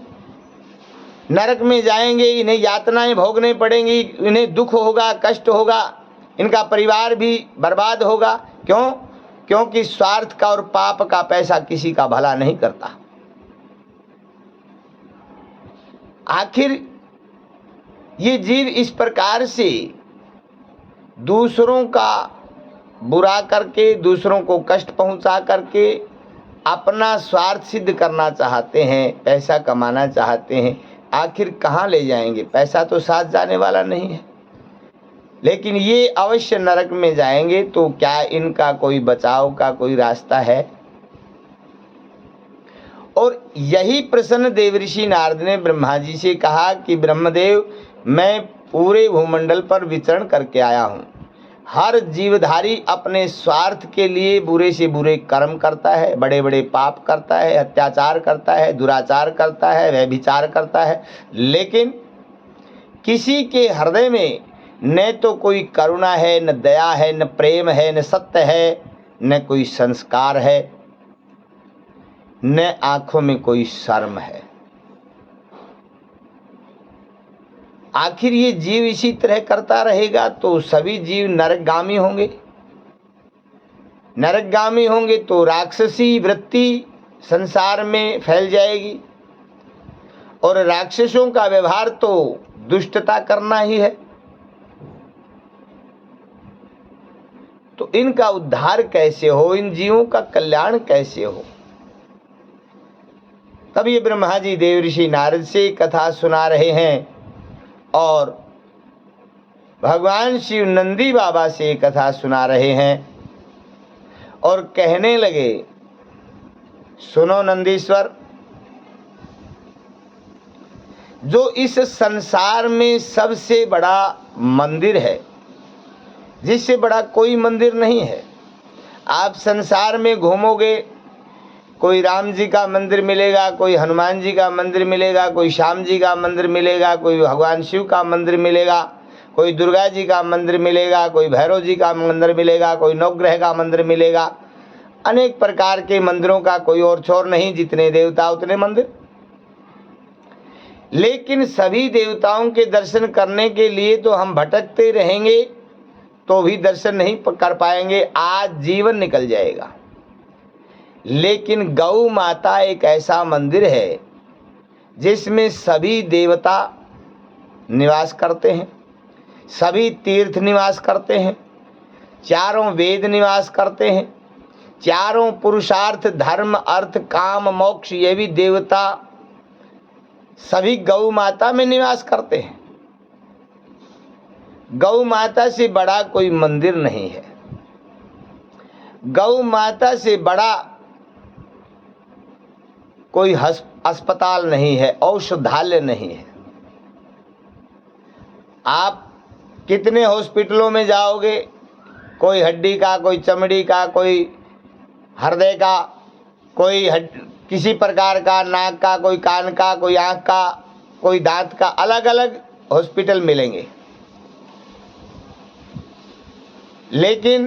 नरक में जाएंगे, इन्हें यातनाएं भोगने पड़ेंगी, इन्हें दुख होगा, कष्ट होगा, इनका परिवार भी बर्बाद होगा। क्यों? क्योंकि स्वार्थ का और पाप का पैसा किसी का भला नहीं करता। आखिर ये जीव इस प्रकार से दूसरों का बुरा करके, दूसरों को कष्ट पहुंचा करके अपना स्वार्थ सिद्ध करना चाहते हैं, पैसा कमाना चाहते हैं। आखिर कहाँ ले जाएंगे? पैसा तो साथ जाने वाला नहीं है, लेकिन ये अवश्य नरक में जाएंगे। तो क्या इनका कोई बचाव का कोई रास्ता है? और यही प्रश्न देवऋषि नारद ने ब्रह्मा जी से कहा कि ब्रह्मदेव, मैं पूरे भूमंडल पर विचरण करके आया हूँ। हर जीवधारी अपने स्वार्थ के लिए बुरे से बुरे कर्म करता है, बड़े बड़े पाप करता है, अत्याचार करता है, दुराचार करता है, व्यभिचार करता है, लेकिन किसी के हृदय में न तो कोई करुणा है, न दया है, न प्रेम है, न सत्य है, न कोई संस्कार है, न आंखों में कोई शर्म है। आखिर ये जीव इसी तरह करता रहेगा तो सभी जीव नरकगामी होंगे। नरकगामी होंगे तो राक्षसी वृत्ति संसार में फैल जाएगी, और राक्षसों का व्यवहार तो दुष्टता करना ही है। तो इनका उद्धार कैसे हो, इन जीवों का कल्याण कैसे हो? तब ये ब्रह्मा जी देवर्षि नारद से कथा सुना रहे हैं और भगवान शिव नंदी बाबा से कथा सुना रहे हैं और कहने लगे, सुनो नंदीश्वर, जो इस संसार में सबसे बड़ा मंदिर है, जिससे बड़ा कोई मंदिर नहीं है। आप संसार में घूमोगे, कोई राम जी का मंदिर मिलेगा, कोई हनुमान जी का मंदिर मिलेगा, कोई श्याम जी का मंदिर मिलेगा, कोई भगवान शिव का मंदिर मिलेगा, कोई दुर्गा जी का मंदिर मिलेगा, कोई भैरव जी का मंदिर मिलेगा, कोई नवग्रह का मंदिर मिलेगा। अनेक प्रकार के मंदिरों का कोई और छोर नहीं, जितने देवता उतने मंदिर। लेकिन सभी देवताओं के दर्शन करने के लिए तो हम भटकते रहेंगे तो भी दर्शन नहीं कर पाएंगे, आज जीवन निकल जाएगा। लेकिन गौ माता एक ऐसा मंदिर है जिसमें सभी देवता निवास करते हैं, सभी तीर्थ निवास करते हैं, चारों वेद निवास करते हैं, चारों पुरुषार्थ धर्म अर्थ काम मोक्ष ये भी देवता सभी गौ माता में निवास करते हैं। गौ माता से बड़ा कोई मंदिर नहीं है, गौ माता से बड़ा कोई अस्पताल नहीं है, औषधालय नहीं है। आप कितने हॉस्पिटलों में जाओगे, कोई हड्डी का, कोई चमड़ी का, कोई हृदय का, कोई किसी प्रकार का, नाक का, कोई कान का, कोई आँख का, कोई दांत का, अलग अलग हॉस्पिटल मिलेंगे। लेकिन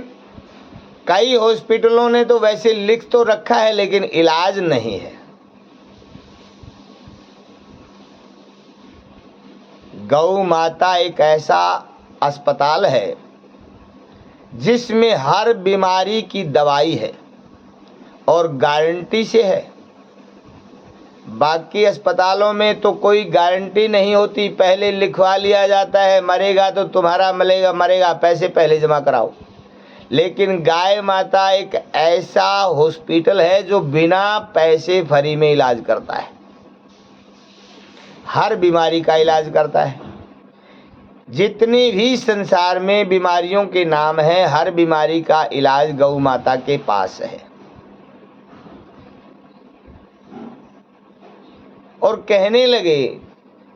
कई हॉस्पिटलों ने तो वैसे लिख तो रखा है लेकिन इलाज नहीं है। गौ माता एक ऐसा अस्पताल है जिसमें हर बीमारी की दवाई है और गारंटी से है। बाकी अस्पतालों में तो कोई गारंटी नहीं होती, पहले लिखवा लिया जाता है, मरेगा तो तुम्हारा मरेगा, पैसे पहले जमा कराओ। लेकिन गाय माता एक ऐसा हॉस्पिटल है जो बिना पैसे फ्री में इलाज करता है, हर बीमारी का इलाज करता है। जितनी भी संसार में बीमारियों के नाम हैं, हर बीमारी का इलाज गौ माता के पास है। और कहने लगे,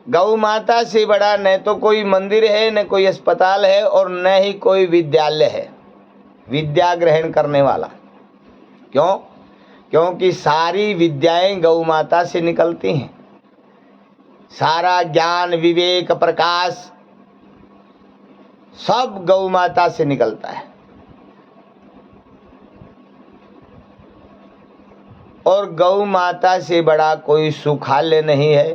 गौ माता से बड़ा न तो कोई मंदिर है, न कोई अस्पताल है, और न ही कोई विद्यालय है, विद्या ग्रहण करने वाला। क्यों? क्योंकि सारी विद्याएं गौ माता से निकलती हैं। सारा ज्ञान विवेक प्रकाश सब गौ माता से निकलता है। और गौ माता से बड़ा कोई सुखालय नहीं है।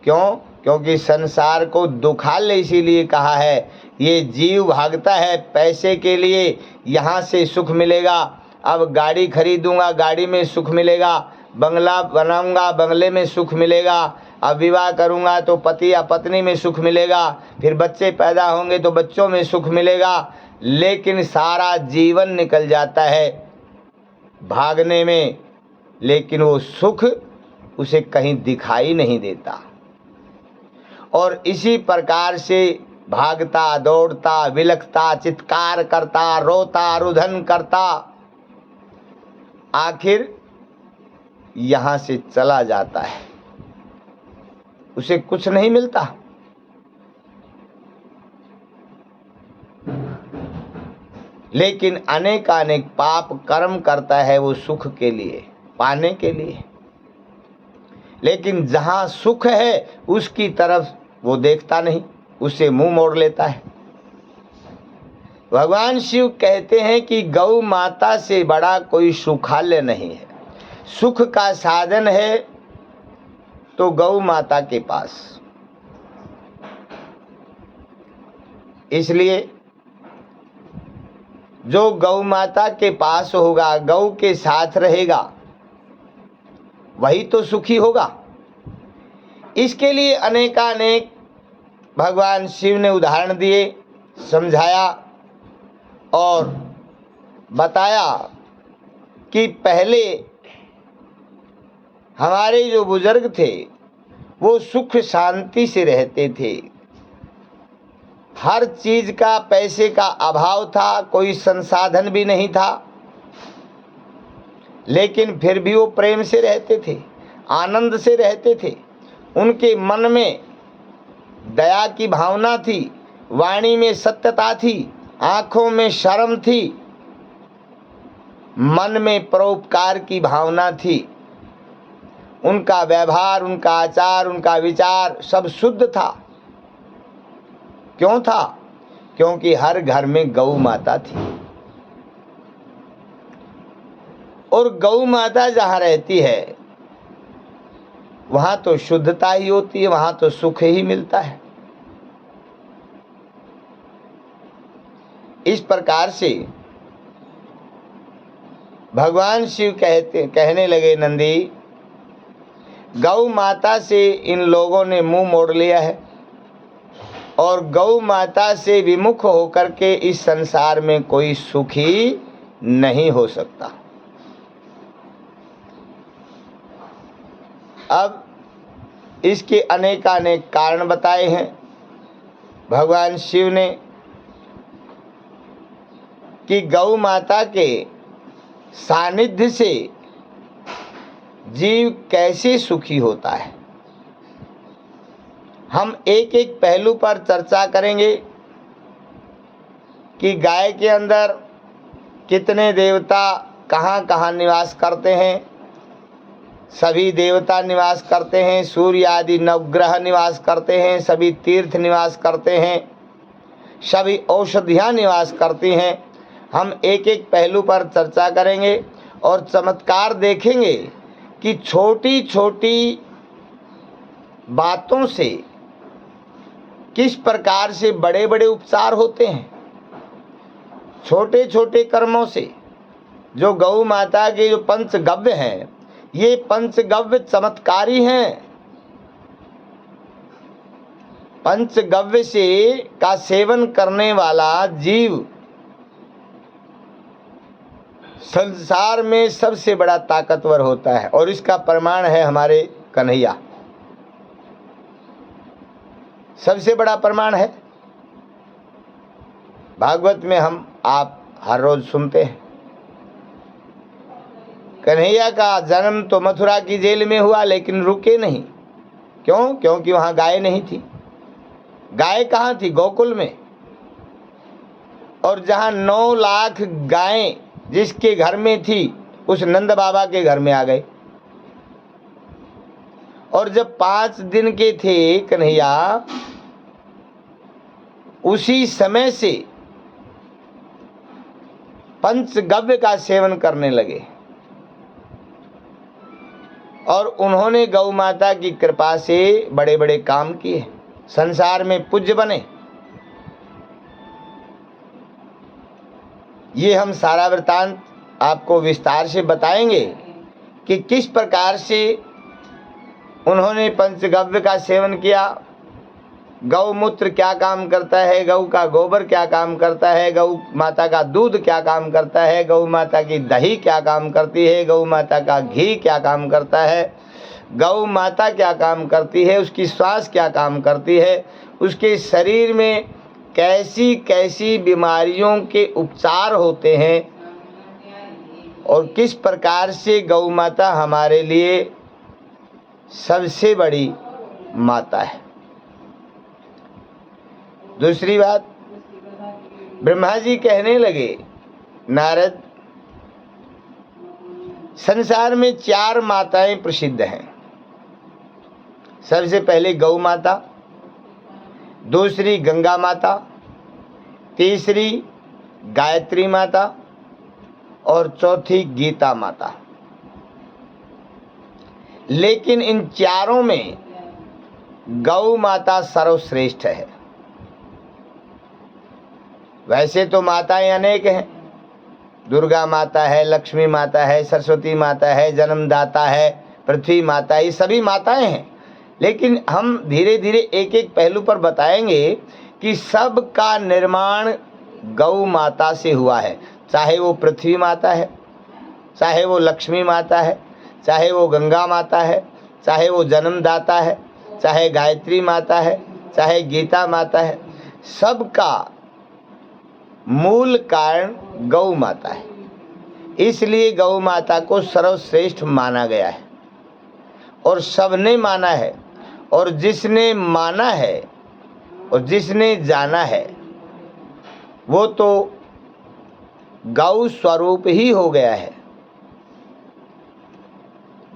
क्यों? क्योंकि संसार को दुखालय इसीलिए कहा है, ये जीव भागता है पैसे के लिए, यहाँ से सुख मिलेगा, अब गाड़ी खरीदूंगा गाड़ी में सुख मिलेगा, बंगला बनाऊंगा बंगले में सुख मिलेगा, अब विवाह करूंगा तो पति या पत्नी में सुख मिलेगा, फिर बच्चे पैदा होंगे तो बच्चों में सुख मिलेगा। लेकिन सारा जीवन निकल जाता है भागने में, लेकिन वो सुख उसे कहीं दिखाई नहीं देता। और इसी प्रकार से भागता दौड़ता विलखता चित्कार करता रोता रुदन करता आखिर यहाँ से चला जाता है, उसे कुछ नहीं मिलता। लेकिन अनेकानेक पाप कर्म करता है वो सुख के लिए, पाने के लिए। लेकिन जहाँ सुख है उसकी तरफ वो देखता नहीं, उसे मुंह मोड़ लेता है। भगवान शिव कहते हैं कि गौ माता से बड़ा कोई सुखालय नहीं है। सुख का साधन है तो गौ माता के पास। इसलिए जो गौ माता के पास होगा, गौ के साथ रहेगा, वही तो सुखी होगा। इसके लिए अनेकानेक भगवान शिव ने उदाहरण दिए, समझाया और बताया कि पहले हमारे जो बुजुर्ग थे वो सुख शांति से रहते थे। हर चीज का, पैसे का अभाव था, कोई संसाधन भी नहीं था, लेकिन फिर भी वो प्रेम से रहते थे, आनंद से रहते थे। उनके मन में दया की भावना थी, वाणी में सत्यता थी, आंखों में शर्म थी, मन में परोपकार की भावना थी। उनका व्यवहार, उनका आचार, उनका विचार सब शुद्ध था। क्यों था? क्योंकि हर घर में गौ माता थी, और गौ माता जहाँ रहती है वहाँ तो शुद्धता ही होती है, वहाँ तो सुख ही मिलता है। इस प्रकार से भगवान शिव कहने लगे, नंदी, गौ माता से इन लोगों ने मुंह मोड़ लिया है और गौ माता से विमुख होकर के इस संसार में कोई सुखी नहीं हो सकता। अब इसके अनेकानेक कारण बताए हैं भगवान शिव ने कि गौ माता के सानिध्य से जीव कैसे सुखी होता है। हम एक एक पहलू पर चर्चा करेंगे कि गाय के अंदर कितने देवता कहाँ कहाँ निवास करते हैं। सभी देवता निवास करते हैं, सूर्य आदि नवग्रह निवास करते हैं, सभी तीर्थ निवास करते हैं, सभी औषधियाँ निवास करती हैं। हम एक एक पहलू पर चर्चा करेंगे और चमत्कार देखेंगे कि छोटी छोटी बातों से किस प्रकार से बड़े बड़े उपचार होते हैं। छोटे छोटे कर्मों से जो गौ माता के जो पंचगव्य हैं, ये पंचगव्य चमत्कारी हैं। पंचगव्य से का सेवन करने वाला जीव संसार में सबसे बड़ा ताकतवर होता है, और इसका प्रमाण है हमारे कन्हैया। सबसे बड़ा प्रमाण है, भागवत में हम आप हर रोज सुनते हैं। कन्हैया का जन्म तो मथुरा की जेल में हुआ, लेकिन रुके नहीं। क्यों? क्योंकि वहाँ गाय नहीं थी। गाय कहाँ थी? गोकुल में। और जहाँ 9 लाख गायें जिसके घर में थी, उस नंद बाबा के घर में आ गए। और जब 5 दिन के थे कन्हैया, उसी समय से पंचगव्य का सेवन करने लगे और उन्होंने गौ माता की कृपा से बड़े बड़े काम किए, संसार में पूज्य बने। ये हम सारा वृत्तांत आपको विस्तार से बताएंगे कि किस प्रकार से उन्होंने पंचगव्य का सेवन किया। गौमूत्र क्या काम करता है, गौ का गोबर क्या काम करता है, गौ माता का दूध क्या काम करता है, गौ माता की दही क्या काम करती है, गौ माता का घी क्या काम करता है, गौ माता क्या काम करती है, उसकी श्वास क्या काम करती है, उसके शरीर में कैसी कैसी बीमारियों के उपचार होते हैं, और किस प्रकार से गौ माता हमारे लिए सबसे बड़ी माता है। दूसरी बात, ब्रह्मा जी कहने लगे नारद, संसार में 4 माताएं प्रसिद्ध हैं। सबसे पहले गौ माता, दूसरी गंगा माता, तीसरी गायत्री माता और चौथी गीता माता। लेकिन इन चारों में गौ माता सर्वश्रेष्ठ है। वैसे तो माताएं अनेक हैं, दुर्गा माता है, लक्ष्मी माता है, सरस्वती माता है, जन्मदाता है, पृथ्वी माता, ये सभी माताएं हैं। लेकिन हम धीरे धीरे एक एक पहलू पर बताएंगे कि सब का निर्माण गौ माता से हुआ है। चाहे वो पृथ्वी माता है, चाहे वो लक्ष्मी माता है, चाहे वो गंगा माता है, चाहे वो जन्मदाता है, चाहे गायत्री माता है, चाहे गीता माता है, सबका मूल कारण गौ माता है। इसलिए गौ माता को सर्वश्रेष्ठ माना गया है और सबने माना है। और जिसने माना है और जिसने जाना है वो तो गौ स्वरूप ही हो गया है।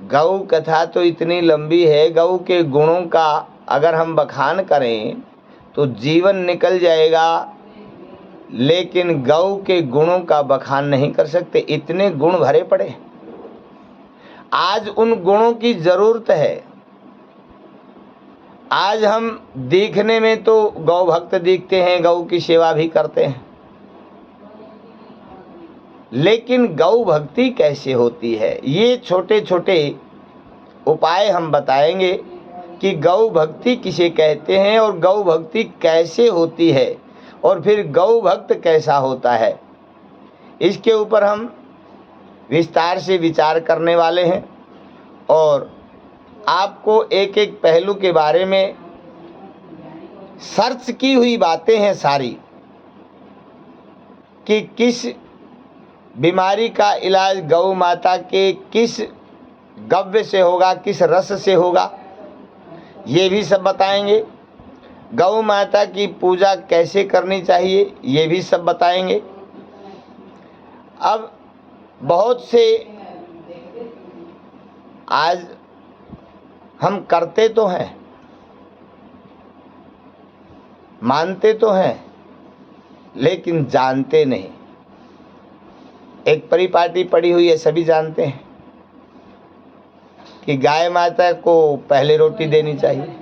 गौ कथा तो इतनी लंबी है, गौ के गुणों का अगर हम बखान करें तो जीवन निकल जाएगा, लेकिन गौ के गुणों का बखान नहीं कर सकते, इतने गुण भरे पड़े। आज उन गुणों की जरूरत है। आज हम देखने में तो गौ भक्त दिखते हैं, गौ की सेवा भी करते हैं, लेकिन गौ भक्ति कैसे होती है, ये छोटे छोटे उपाय हम बताएंगे कि गौ भक्ति किसे कहते हैं और गौ भक्ति कैसे होती है और फिर गौ भक्त कैसा होता है। इसके ऊपर हम विस्तार से विचार करने वाले हैं और आपको एक एक पहलू के बारे में सर्च की हुई बातें हैं सारी, कि किस बीमारी का इलाज गौ माता के किस गव्य से होगा, किस रस से होगा, ये भी सब बताएंगे। गौ माता की पूजा कैसे करनी चाहिए ये भी सब बताएंगे। अब बहुत से आज हम करते तो हैं, मानते तो हैं, लेकिन जानते नहीं। एक परिपाटी पड़ी हुई है, सभी जानते हैं कि गाय माता को पहले रोटी देनी चाहिए।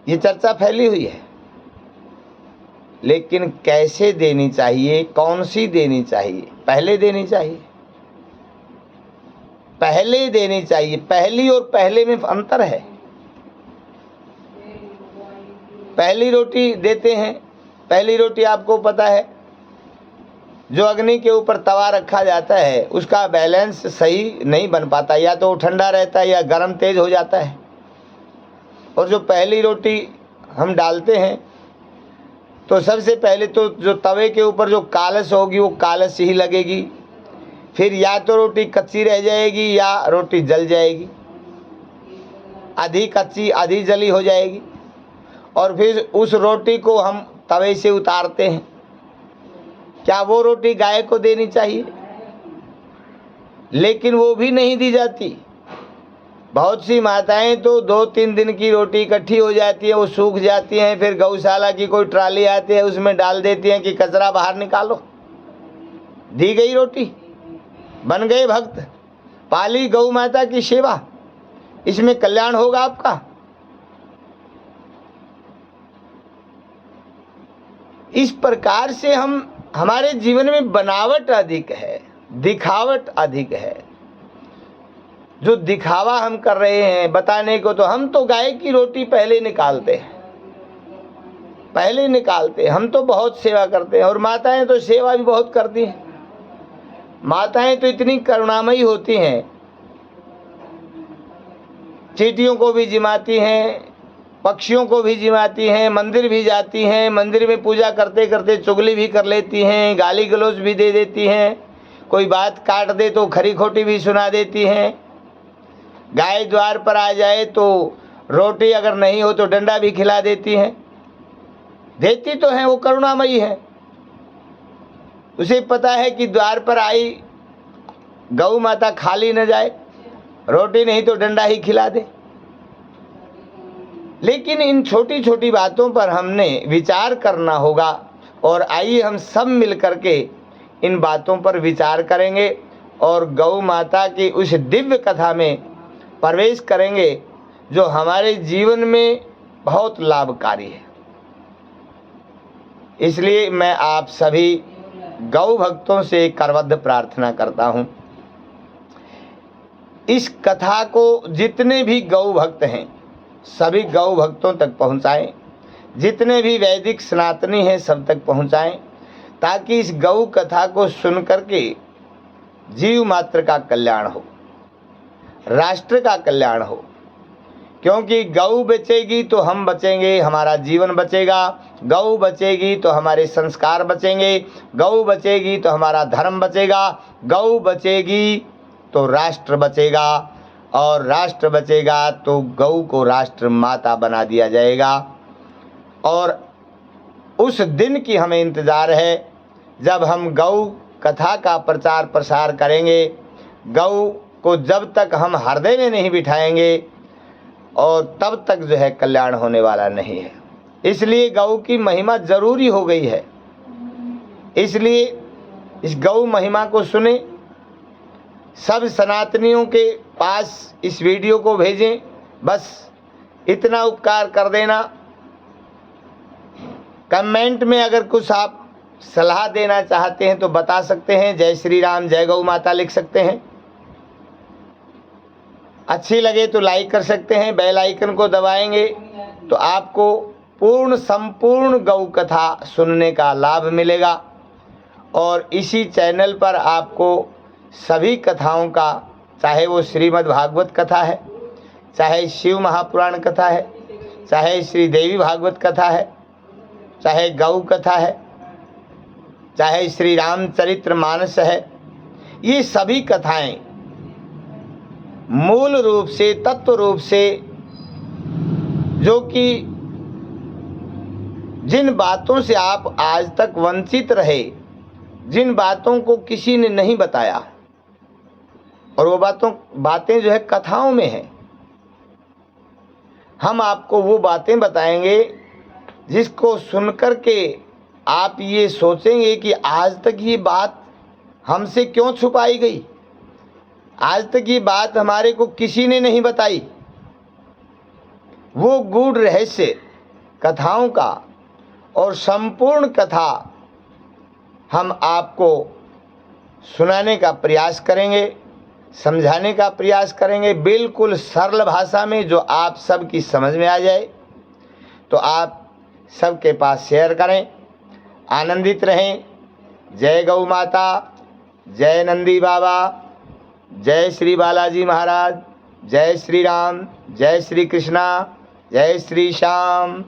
ये चर्चा फैली हुई है, लेकिन कैसे देनी चाहिए, कौन सी देनी चाहिए? पहले देनी चाहिए, पहले देनी चाहिए। पहली और पहले में अंतर है। पहली रोटी देते हैं, पहली रोटी आपको पता है जो अग्नि के ऊपर तवा रखा जाता है उसका बैलेंस सही नहीं बन पाता, या तो वो ठंडा रहता है या गर्म तेज हो जाता है। और जो पहली रोटी हम डालते हैं तो सबसे पहले तो जो तवे के ऊपर जो कालस होगी वो कालस ही लगेगी, फिर या तो रोटी कच्ची रह जाएगी या रोटी जल जाएगी, आधी कच्ची आधी जली हो जाएगी। और फिर उस रोटी को हम तवे से उतारते हैं। क्या वो रोटी गाय को देनी चाहिए? लेकिन वो भी नहीं दी जाती। बहुत सी माताएं तो 2-3 दिन की रोटी इकट्ठी हो जाती है, वो सूख जाती हैं, फिर गौशाला की कोई ट्राली आती है उसमें डाल देती हैं कि कचरा बाहर निकालो। दी गई रोटी, बन गए भक्त, पाली गौ माता की सेवा, इसमें कल्याण होगा आपका। इस प्रकार से हमारे जीवन में बनावट अधिक है, दिखावट अधिक है। जो दिखावा हम कर रहे हैं बताने को, तो हम तो गाय की रोटी पहले निकालते हैं, पहले निकालते हैं। हम तो बहुत सेवा करते हैं और माताएं तो सेवा भी बहुत करती हैं। माताएं तो इतनी करुणामयी होती हैं, चींटियों को भी जिमाती हैं, पक्षियों को भी जिमाती हैं, मंदिर भी जाती हैं, मंदिर में पूजा करते करते चुगली भी कर लेती हैं, गाली गलौज भी दे देती हैं, कोई बात काट दे तो खरी खोटी भी सुना देती हैं। गाय द्वार पर आ जाए तो रोटी अगर नहीं हो तो डंडा भी खिला देती हैं। देती तो हैं, वो करुणामयी है। उसे पता है कि द्वार पर आई गौ माता खाली न जाए, रोटी नहीं तो डंडा ही खिला दे। लेकिन इन छोटी छोटी बातों पर हमने विचार करना होगा, और आइए हम सब मिल करके इन बातों पर विचार करेंगे और गौ माता की उस दिव्य कथा में प्रवेश करेंगे जो हमारे जीवन में बहुत लाभकारी है। इसलिए मैं आप सभी गौ भक्तों से करबद्ध प्रार्थना करता हूँ, इस कथा को जितने भी गौ भक्त हैं सभी गौ भक्तों तक पहुँचाएं, जितने भी वैदिक सनातनी हैं सब तक पहुँचाएं, ताकि इस गौ कथा को सुन करके जीव मात्र का कल्याण हो, राष्ट्र का कल्याण हो। क्योंकि गौ बचेगी तो हम बचेंगे, हमारा जीवन बचेगा। गौ बचेगी तो हमारे संस्कार बचेंगे, गौ बचेगी तो हमारा धर्म बचेगा, गौ बचेगी तो राष्ट्र बचेगा, और राष्ट्र बचेगा तो गौ को राष्ट्र माता बना दिया जाएगा। और उस दिन की हमें इंतज़ार है जब हम गौ कथा का प्रचार प्रसार करेंगे। गौ को जब तक हम हृदय में नहीं बिठाएंगे और तब तक जो है कल्याण होने वाला नहीं है। इसलिए गौ की महिमा जरूरी हो गई है। इसलिए इस गौ महिमा को सुने, सब सनातनियों के पास इस वीडियो को भेजें। बस इतना उपकार कर देना। कमेंट में अगर कुछ आप सलाह देना चाहते हैं तो बता सकते हैं, जय श्री राम, जय गौ माता लिख सकते हैं। अच्छी लगे तो लाइक कर सकते हैं, बेल आइकन को दबाएंगे तो आपको पूर्ण संपूर्ण गौ कथा सुनने का लाभ मिलेगा। और इसी चैनल पर आपको सभी कथाओं का, चाहे वो श्रीमद् भागवत कथा है, चाहे शिव महापुराण कथा है, चाहे श्री देवी भागवत कथा है, चाहे गौ कथा है, चाहे श्री रामचरित्र मानस है, ये सभी कथाएं मूल रूप से, तत्व रूप से, जो कि जिन बातों से आप आज तक वंचित रहे, जिन बातों को किसी ने नहीं बताया, और वो बातें जो है कथाओं में है, हम आपको वो बातें बताएंगे जिसको सुनकर के आप ये सोचेंगे कि आज तक ये बात हमसे क्यों छुपाई गई, आज तक ये बात हमारे को किसी ने नहीं बताई। वो गूढ़ रहस्य कथाओं का और संपूर्ण कथा हम आपको सुनाने का प्रयास करेंगे, समझाने का प्रयास करेंगे, बिल्कुल सरल भाषा में, जो आप सबकी समझ में आ जाए। तो आप सबके पास शेयर करें, आनंदित रहें। जय गौ माता, जय नंदी बाबा, जय श्री बालाजी महाराज, जय श्री राम, जय श्री कृष्णा, जय श्री श्याम।